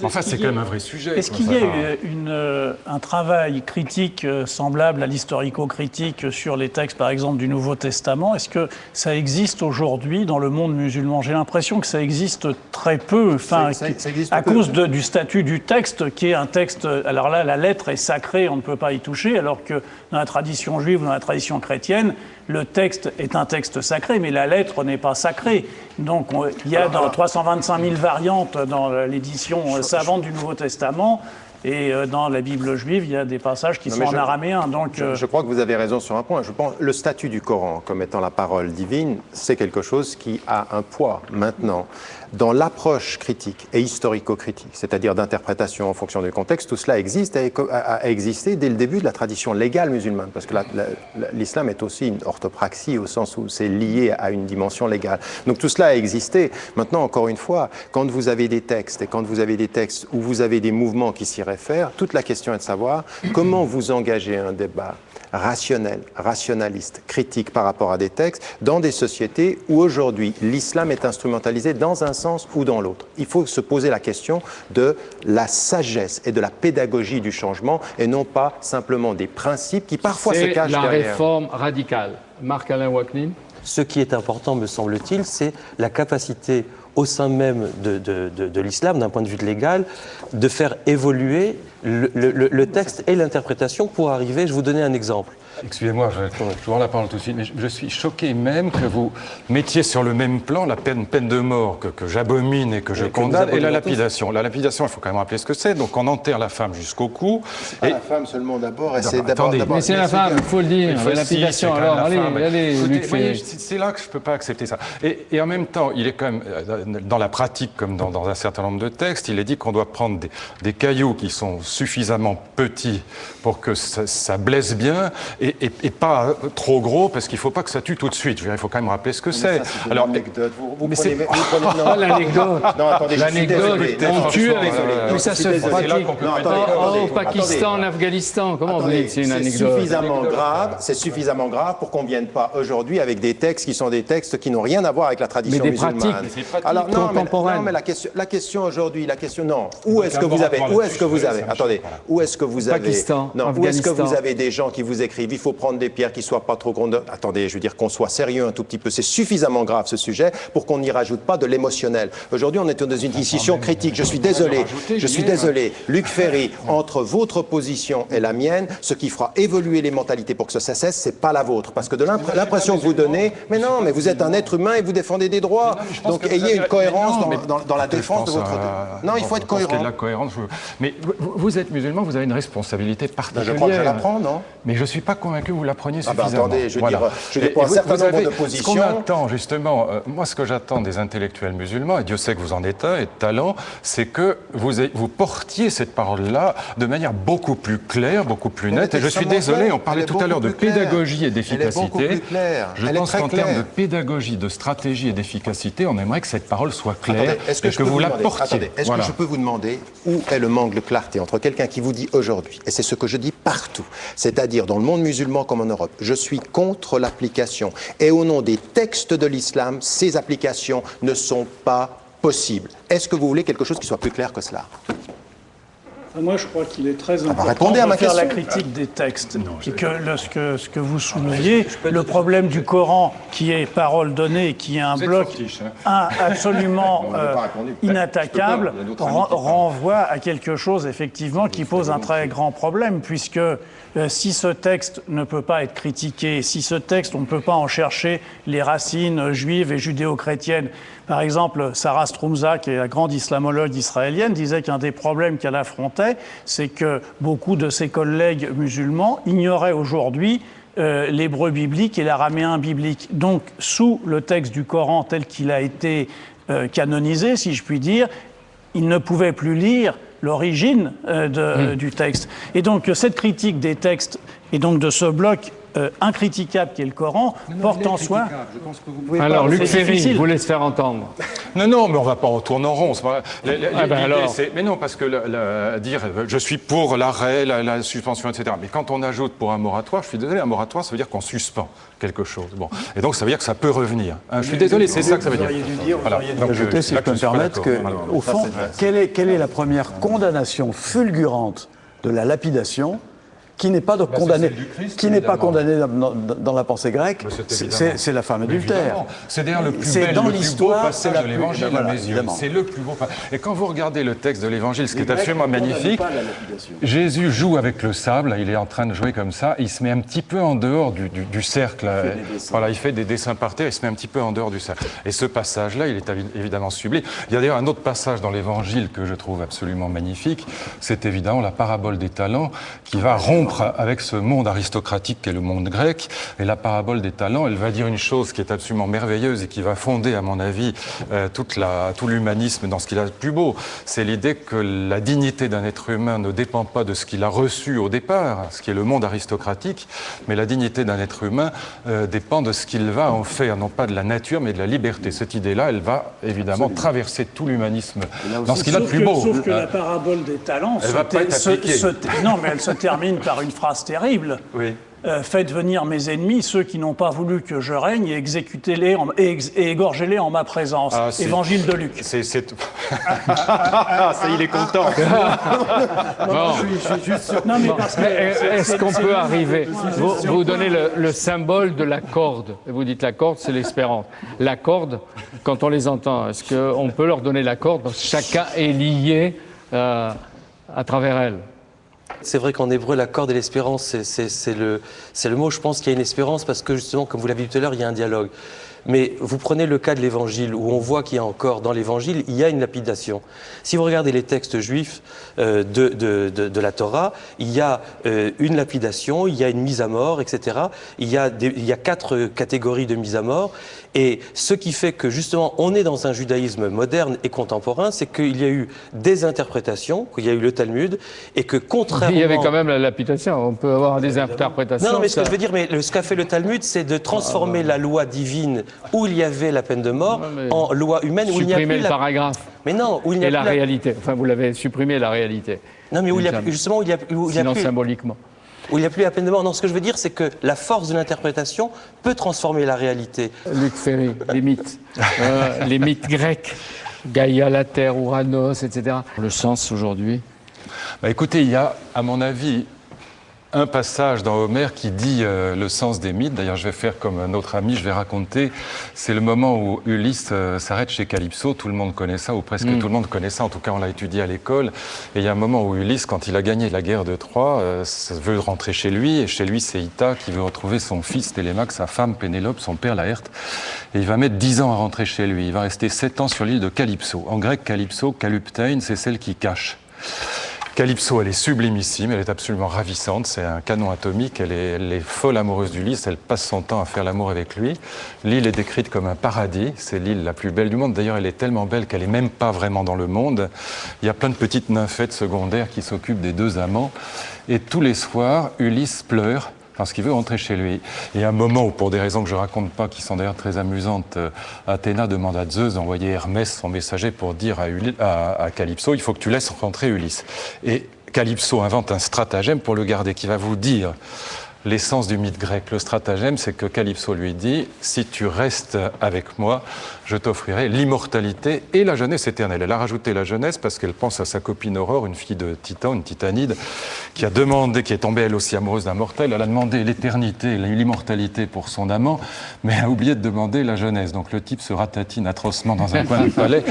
Enfin, c'est quand même un vrai sujet. Est-ce qu'il y a un travail critique semblable à l'historico-critique sur les textes, par exemple, du Nouveau Testament? Est-ce que ça existe aujourd'hui dans le monde musulman? J'ai l'impression que ça existe très peu, enfin, à cause du statut du texte, qui est un texte... Alors là, la lettre est sacrée, on ne peut pas y toucher, alors que dans la tradition juive ou dans la tradition chrétienne, le texte est un texte sacré, mais la lettre n'est pas sacrée. Donc il y a dans 325 000 variantes dans l'édition savante du Nouveau Testament. Et dans la Bible juive, il y a des passages qui sont en araméen. Donc, je crois que vous avez raison sur un point. Je pense le statut du Coran comme étant la parole divine, c'est quelque chose qui a un poids maintenant. Dans l'approche critique et historico-critique, c'est-à-dire d'interprétation en fonction du contexte, tout cela existe et a existé dès le début de la tradition légale musulmane, parce que l'islam est aussi une orthopraxie au sens où c'est lié à une dimension légale. Donc tout cela a existé. Maintenant, encore une fois, quand vous avez des textes et quand vous avez des textes où vous avez des mouvements qui s'y réfèrent, toute la question est de savoir comment vous engagez un débat rationnel, rationaliste, critique par rapport à des textes, dans des sociétés où aujourd'hui l'islam est instrumentalisé dans un sens ou dans l'autre. Il faut se poser la question de la sagesse et de la pédagogie du changement et non pas simplement des principes qui parfois se cachent derrière. C'est la réforme radicale. Marc-Alain Waknin. Ce qui est important, me semble-t-il, c'est la capacité au sein même de l'islam, d'un point de vue légal, de faire évoluer le texte et l'interprétation pour arriver, je vais vous donner un exemple. Excusez-moi, je vais rendre la parole tout de suite, mais je suis choqué même que vous mettiez sur le même plan la peine de mort que j'abomine et que je condamne, et la lapidation. La lapidation, il faut quand même rappeler ce que c'est. Donc on enterre la femme jusqu'au cou. C'est pas la femme seulement d'abord, et c'est attendez, d'abord... Mais c'est la femme, il faut le dire, la lapidation. Alors, allez, Écoutez, Luc vous voyez, Ferry. c'est là que je ne peux pas accepter ça. Et en même temps, il est quand même, dans la pratique, comme dans un certain nombre de textes, il est dit qu'on doit prendre des cailloux qui sont suffisamment petits pour que ça blesse bien, et pas trop gros, parce qu'il ne faut pas que ça tue tout de suite. Je veux dire, il faut quand même rappeler ce que c'est. Alors, l'anecdote, mais prenez... Oh, l'anecdote. Non, attendez, je suis L'anecdote, désolé. on tue avec... Mais ça se C'est là qu'on pratique peut au Pakistan, en Afghanistan. Comment vous dites, c'est une anecdote? C'est suffisamment grave pour qu'on ne vienne pas aujourd'hui avec des textes qui sont des textes qui n'ont rien à voir avec la tradition Mais des musulmane. pratiques Alors, non, contemporaines. mais la question aujourd'hui, non. Où est-ce que vous avez, attendez, où est-ce que vous avez, Pakistan, non, où est-ce que Afghanistan. vous avez des gens qui vous écrivent, il faut prendre des pierres qui soient pas trop grandes. Attendez, je veux dire qu'on soit sérieux un tout petit peu. C'est suffisamment grave ce sujet pour qu'on n'y rajoute pas de l'émotionnel. Aujourd'hui, on est dans une discussion critique. Je suis désolé. Luc Ferry, entre votre position et la mienne, ce qui fera évoluer les mentalités pour que ça cesse, c'est pas la vôtre. Parce que de l'impression que vous donnez, mais non, mais vous êtes un être humain et vous défendez des droits. Donc ayez une cohérence dans la défense de votre... Non, il faut être cohérent. Il y a de la cohérence. Mais vous êtes musulman, vous avez une responsabilité particulière. Je crois que je la prends, non? Mais je ne suis pas convaincu que vous la preniez suffisamment. Attendez, je dépends un certain nombre de positions. Ce qu'on attend, justement, moi, ce que j'attends des intellectuels musulmans, et Dieu sait que vous en êtes un, et de talent, c'est que vous portiez cette parole-là de manière beaucoup plus claire, beaucoup plus nette. Et je suis désolé, on parlait tout à l'heure de pédagogie et d'efficacité. Je pense qu'en termes de pédagogie, de stratégie et d'efficacité, on aimerait que cette parole soit claire et que vous la portiez. Est-ce que je peux vous demander où est le manque de clarté entre quelqu'un qui vous dit aujourd'hui, et c'est ce que je dis partout, c'est-à-dire dans le monde musulman comme en Europe, je suis contre l'application, et au nom des textes de l'islam, ces applications ne sont pas possibles. Est-ce que vous voulez quelque chose qui soit plus clair que cela? Moi, je crois qu'il est très important répondez à de ma faire la question. critique des textes. Et que ce que vous souleviez, le problème du Coran, qui est parole donnée, qui est un bloc absolument inattaquable, renvoie à quelque chose, effectivement, qui pose un très grand problème, puisque si ce texte ne peut pas être critiqué, si ce texte, on ne peut pas en chercher les racines juives et judéo-chrétiennes. Par exemple, Sarah Strumza, qui est la grande islamologue israélienne, disait qu'un des problèmes qu'elle affrontait, c'est que beaucoup de ses collègues musulmans ignoraient aujourd'hui l'hébreu biblique et l'araméen biblique. Donc, sous le texte du Coran tel qu'il a été canonisé, si je puis dire, ils ne pouvaient plus lire l'origine du texte. Et donc, cette critique des textes et donc de ce bloc incriticable qu'est le Coran porte en soi... Alors, Luc Ferry, vous laisse faire entendre. Non, mais on ne va pas en tourner en rond. Alors. Mais non, parce que dire je suis pour l'arrêt, la suspension, etc. Mais quand on ajoute pour un moratoire, je suis désolé, un moratoire, ça veut dire qu'on suspend quelque chose. Bon. Et donc, ça veut dire que ça peut revenir. Je suis désolé, c'est ça que ça veut dire. Vous auriez dû ajouter, si je peux me permettre, qu'au fond, quelle est la première condamnation fulgurante de la lapidation qui n'est pas condamnée, dans la pensée grecque, c'est la femme adultère. C'est d'ailleurs le plus beau passage de l'Évangile à mes yeux. C'est le plus beau passage. Et quand vous regardez le texte de l'Évangile, ce qui est absolument magnifique, Jésus joue avec le sable, il est en train de jouer comme ça, il se met un petit peu en dehors du cercle. Voilà, il fait des dessins par terre, il se met un petit peu en dehors du cercle. Et ce passage-là, il est évidemment sublime. Il y a d'ailleurs un autre passage dans l'Évangile que je trouve absolument magnifique, c'est évidemment la parabole des talents qui va rompre avec ce monde aristocratique qu'est le monde grec. Et la parabole des talents, elle va dire une chose qui est absolument merveilleuse et qui va fonder, à mon avis, tout l'humanisme dans ce qu'il a de plus beau. C'est l'idée que la dignité d'un être humain ne dépend pas de ce qu'il a reçu au départ, ce qui est le monde aristocratique, mais la dignité d'un être humain dépend de ce qu'il va en faire, non pas de la nature, mais de la liberté. Cette idée-là, elle va évidemment traverser tout l'humanisme dans ce qu'il a de plus beau. Sauf que la parabole des talents elle va pas être appliquée. Non, mais elle se termine par une phrase terrible. Oui. Faites venir mes ennemis, ceux qui n'ont pas voulu que je règne, et exécutez-les et égorgez-les en ma présence. Évangile de Luc. Ça, il est content. Non, mais parce que Est-ce qu'on peut arriver... Vous donnez le symbole de la corde. Vous dites la corde, c'est l'espérance. La corde, quand on les entend, est-ce qu'on peut leur donner la corde? Chacun est lié à travers elle. C'est vrai qu'en hébreu, la corde et l'espérance, c'est le mot. Je pense qu'il y a une espérance parce que justement, comme vous l'avez dit tout à l'heure, il y a un dialogue. Mais vous prenez le cas de l'Évangile, où on voit qu'il y a encore, dans l'Évangile, il y a une lapidation. Si vous regardez les textes juifs de la Torah, il y a une lapidation, il y a une mise à mort, etc. Il y a 4 catégories de mise à mort. Et ce qui fait que, justement, on est dans un judaïsme moderne et contemporain, c'est qu'il y a eu des interprétations, qu'il y a eu le Talmud, et que contrairement... Il y avait quand même la lapidation, on peut avoir des interprétations. Non, mais ce que je veux dire, ce qu'a fait le Talmud, c'est de transformer la loi divine où il y avait la peine de mort en loi humaine où il n'y a plus supprimer le paragraphe. Mais non, où il n'y a et plus la réalité. Enfin, vous l'avez supprimé, la réalité. Non, mais où il y a justement, où il y a sinon, plus... symboliquement. Où il n'y a plus la peine de mort. Non, ce que je veux dire, c'est que la force de l'interprétation peut transformer la réalité. Luc Ferry, les mythes grecs, Gaïa, la terre, Ouranos, etc. Le sens aujourd'hui. Écoutez, il y a, à mon avis, un passage dans Homère qui dit le sens des mythes. D'ailleurs, je vais faire comme un autre ami, je vais raconter. C'est le moment où Ulysse s'arrête chez Calypso. Tout le monde connaît ça, ou presque tout le monde connaît ça. En tout cas, on l'a étudié à l'école. Et il y a un moment où Ulysse, quand il a gagné la guerre de Troie, veut rentrer chez lui. Et chez lui, c'est Ita qui veut retrouver son fils Télémaque, sa femme Pénélope, son père Laërte. Et il va mettre 10 ans à rentrer chez lui. Il va rester 7 ans sur l'île de Calypso. En grec, Calypso, Kaluptein, c'est celle qui cache. Calypso, elle est sublimissime, elle est absolument ravissante, c'est un canon atomique, elle est folle amoureuse d'Ulysse, elle passe son temps à faire l'amour avec lui. L'île est décrite comme un paradis, c'est l'île la plus belle du monde, d'ailleurs elle est tellement belle qu'elle n'est même pas vraiment dans le monde. Il y a plein de petites nymphètes secondaires qui s'occupent des 2 amants, et tous les soirs, Ulysse pleure parce qu'il veut rentrer chez lui. Et à un moment où, pour des raisons que je ne raconte pas, qui sont d'ailleurs très amusantes, Athéna demande à Zeus d'envoyer Hermès, son messager, pour dire à Calypso, il faut que tu laisses rentrer Ulysse. Et Calypso invente un stratagème pour le garder, qui va vous dire l'essence du mythe grec. Le stratagème, c'est que Calypso lui dit, si tu restes avec moi, je t'offrirai l'immortalité et la jeunesse éternelle. Elle a rajouté la jeunesse parce qu'elle pense à sa copine Aurore, une fille de Titan, une titanide, qui est tombée elle aussi amoureuse d'un mortel. Elle a demandé l'éternité, l'immortalité pour son amant, mais a oublié de demander la jeunesse. Donc le type se ratatine atrocement dans un coin du palais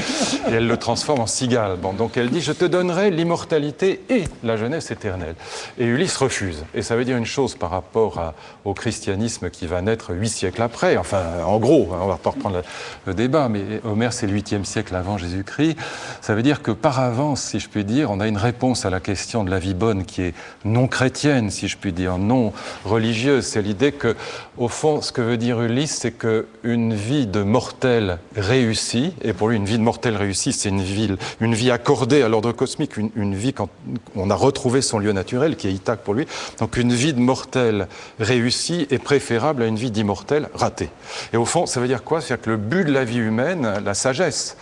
et elle le transforme en cigale. Bon, donc elle dit, je te donnerai l'immortalité et la jeunesse éternelle. Et Ulysse refuse. Et ça veut dire une chose par rapport au christianisme qui va naître 8 siècles après. Enfin, en gros, on va pas reprendre le débat, mais Homère, c'est le 8e siècle avant Jésus-Christ. Ça veut dire que par avance, si je puis dire, on a une réponse à la question de la vie bonne qui est non chrétienne, si je puis dire, non religieuse. C'est l'idée que, au fond, ce que veut dire Ulysse, c'est qu'une vie de mortel réussie, et pour lui, une vie de mortel réussie, c'est une vie accordée à l'ordre cosmique, une vie quand on a retrouvé son lieu naturel, qui est Ithaque pour lui. Donc une vie de mortel réussie est préférable à une vie d'immortel ratée. Et au fond, ça veut dire quoi? C'est-à-dire que le but de la vie humaine, la sagesse,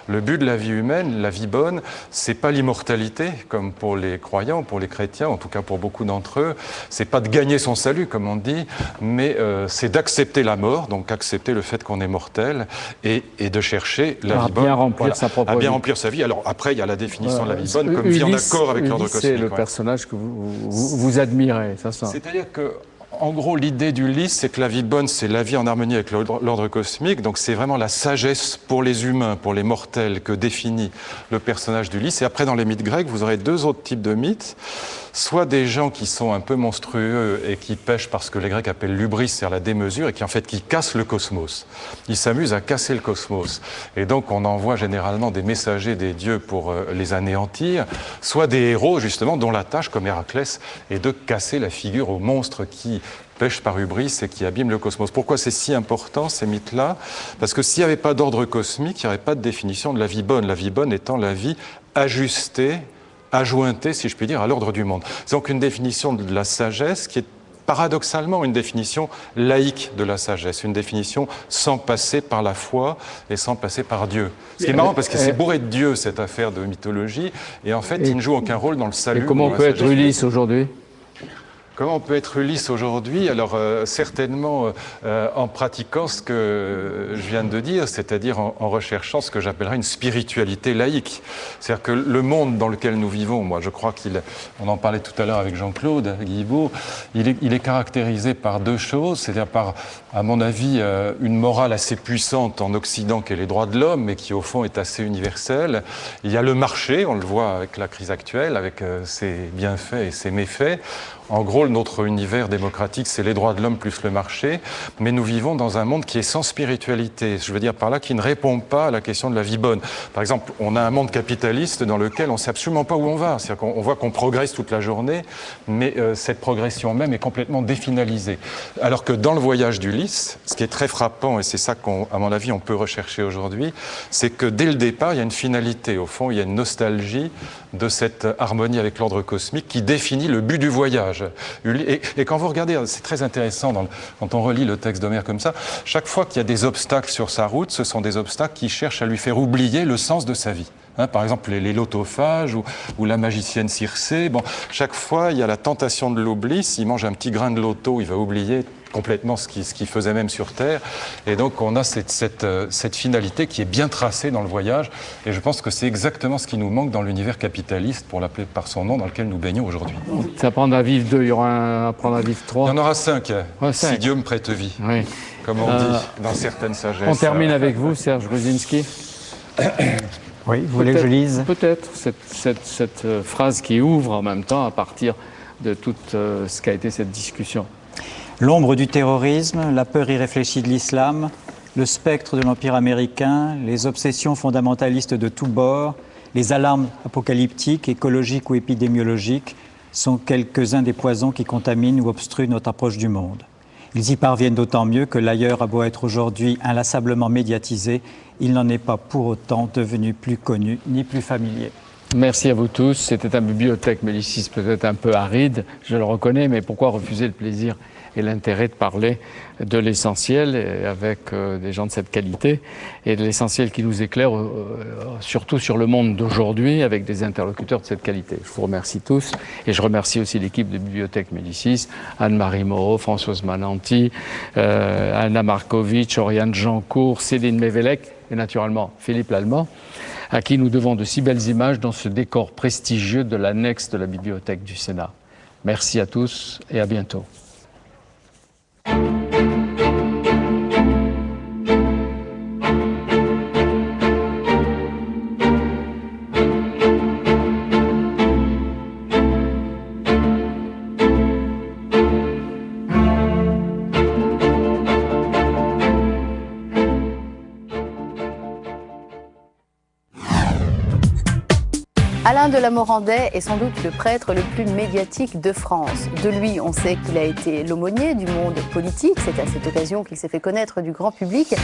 le but de la vie humaine, la vie bonne, c'est pas l'immortalité, comme pour les croyants, pour les chrétiens, en tout cas pour beaucoup d'entre eux. C'est pas de gagner son salut, comme on dit, mais c'est d'accepter la mort, donc accepter le fait qu'on est mortel, et de chercher la vie bonne. À bien remplir sa propre vie. À bien remplir sa vie. Alors après, il y a la définition de la vie bonne, comme vie en accord avec l'ordre cosmique. C'est le personnage que vous admirez, ça sent. C'est-à-dire que, en gros, l'idée d'Ulysse, c'est que la vie bonne, c'est la vie en harmonie avec l'ordre cosmique. Donc c'est vraiment la sagesse pour les humains, pour les mortels, que définit le personnage d'Ulysse. Et après, dans les mythes grecs, vous aurez 2 autres types de mythes. Soit des gens qui sont un peu monstrueux et qui pêchent par ce que les Grecs appellent l'hubris, c'est-à-dire la démesure, et qui cassent le cosmos. Ils s'amusent à casser le cosmos. Et donc on envoie généralement des messagers des dieux pour les anéantir, soit des héros, justement, dont la tâche, comme Héraclès, est de casser la figure aux monstres qui pêchent par hubris et qui abîment le cosmos. Pourquoi c'est si important, ces mythes-là? Parce que s'il n'y avait pas d'ordre cosmique, il n'y aurait pas de définition de la vie bonne. La vie bonne étant la vie ajustée, ajointée, si je puis dire, à l'ordre du monde. C'est donc une définition de la sagesse qui est paradoxalement une définition laïque de la sagesse, une définition sans passer par la foi et sans passer par Dieu. Ce qui est marrant parce que c'est bourré de Dieu, cette affaire de mythologie, et en fait, il ne joue aucun rôle dans le salut. Et comment on peut être Ulysse aujourd'hui? Comment on peut être Ulysse aujourd'hui? Alors certainement en pratiquant ce que je viens de dire, c'est-à-dire en recherchant ce que j'appellerais une spiritualité laïque. C'est-à-dire que le monde dans lequel nous vivons, moi je crois on en parlait tout à l'heure avec Jean-Claude Guilbault, il est caractérisé par deux choses, c'est-à-dire par, à mon avis, une morale assez puissante en Occident qui est les droits de l'homme, mais qui au fond est assez universelle. Il y a le marché, on le voit avec la crise actuelle, avec ses bienfaits et ses méfaits. En gros, notre univers démocratique, c'est les droits de l'homme plus le marché, mais nous vivons dans un monde qui est sans spiritualité. Je veux dire par là, qui ne répond pas à la question de la vie bonne. Par exemple, on a un monde capitaliste dans lequel on ne sait absolument pas où on va. C'est-à-dire qu'on voit qu'on progresse toute la journée, mais cette progression même est complètement définalisée. Alors que dans le voyage d'Ulysse, ce qui est très frappant, et c'est ça qu'à mon avis, on peut rechercher aujourd'hui, c'est que dès le départ, il y a une finalité. Au fond, il y a une nostalgie de cette harmonie avec l'ordre cosmique qui définit le but du voyage. Et quand vous regardez, c'est très intéressant quand on relit le texte d'Homère comme ça, chaque fois qu'il y a des obstacles sur sa route, ce sont des obstacles qui cherchent à lui faire oublier le sens de sa vie. Par exemple, les lotophages ou la magicienne Circé. Bon, chaque fois, il y a la tentation de l'oubli. S'il mange un petit grain de loto, il va oublier complètement ce qu'il faisait même sur Terre. Et donc, on a cette finalité qui est bien tracée dans le voyage. Et je pense que c'est exactement ce qui nous manque dans l'univers capitaliste, pour l'appeler par son nom, dans lequel nous baignons aujourd'hui. Apprendre à vivre 2, il y aura un apprendre à vivre 3. Il y en aura 5, Ouais, si Dieu me prête vie, Oui. comme on dit dans certaines sagesses. On termine avec vous, Serge Gruzinski. Oui, vous voulez que je lise? Peut-être cette phrase qui ouvre en même temps à partir de tout ce qu'a été cette discussion. L'ombre du terrorisme, la peur irréfléchie de l'islam, le spectre de l'Empire américain, les obsessions fondamentalistes de tous bords, les alarmes apocalyptiques, écologiques ou épidémiologiques sont quelques-uns des poisons qui contaminent ou obstruent notre approche du monde. Ils y parviennent d'autant mieux que l'ailleurs a beau être aujourd'hui inlassablement médiatisé, il n'en est pas pour autant devenu plus connu ni plus familier. Merci à vous tous. C'était un bibliothèque Médicis peut-être un peu aride, je le reconnais, mais pourquoi refuser le plaisir et l'intérêt de parler de l'essentiel avec des gens de cette qualité et de l'essentiel qui nous éclaire surtout sur le monde d'aujourd'hui avec des interlocuteurs de cette qualité. Je vous remercie tous et je remercie aussi l'équipe de Bibliothèque Médicis, Anne-Marie Moreau, Françoise Mananti, Anna Markovitch, Oriane Jancourt, Céline Mévélec et naturellement Philippe Lallemand, à qui nous devons de si belles images dans ce décor prestigieux de l'annexe de la Bibliothèque du Sénat. Merci à tous et à bientôt. Alain de la Morandais est sans doute le prêtre le plus médiatique de France. De lui, on sait qu'il a été l'aumônier du monde politique. C'est à cette occasion qu'il s'est fait connaître du grand public.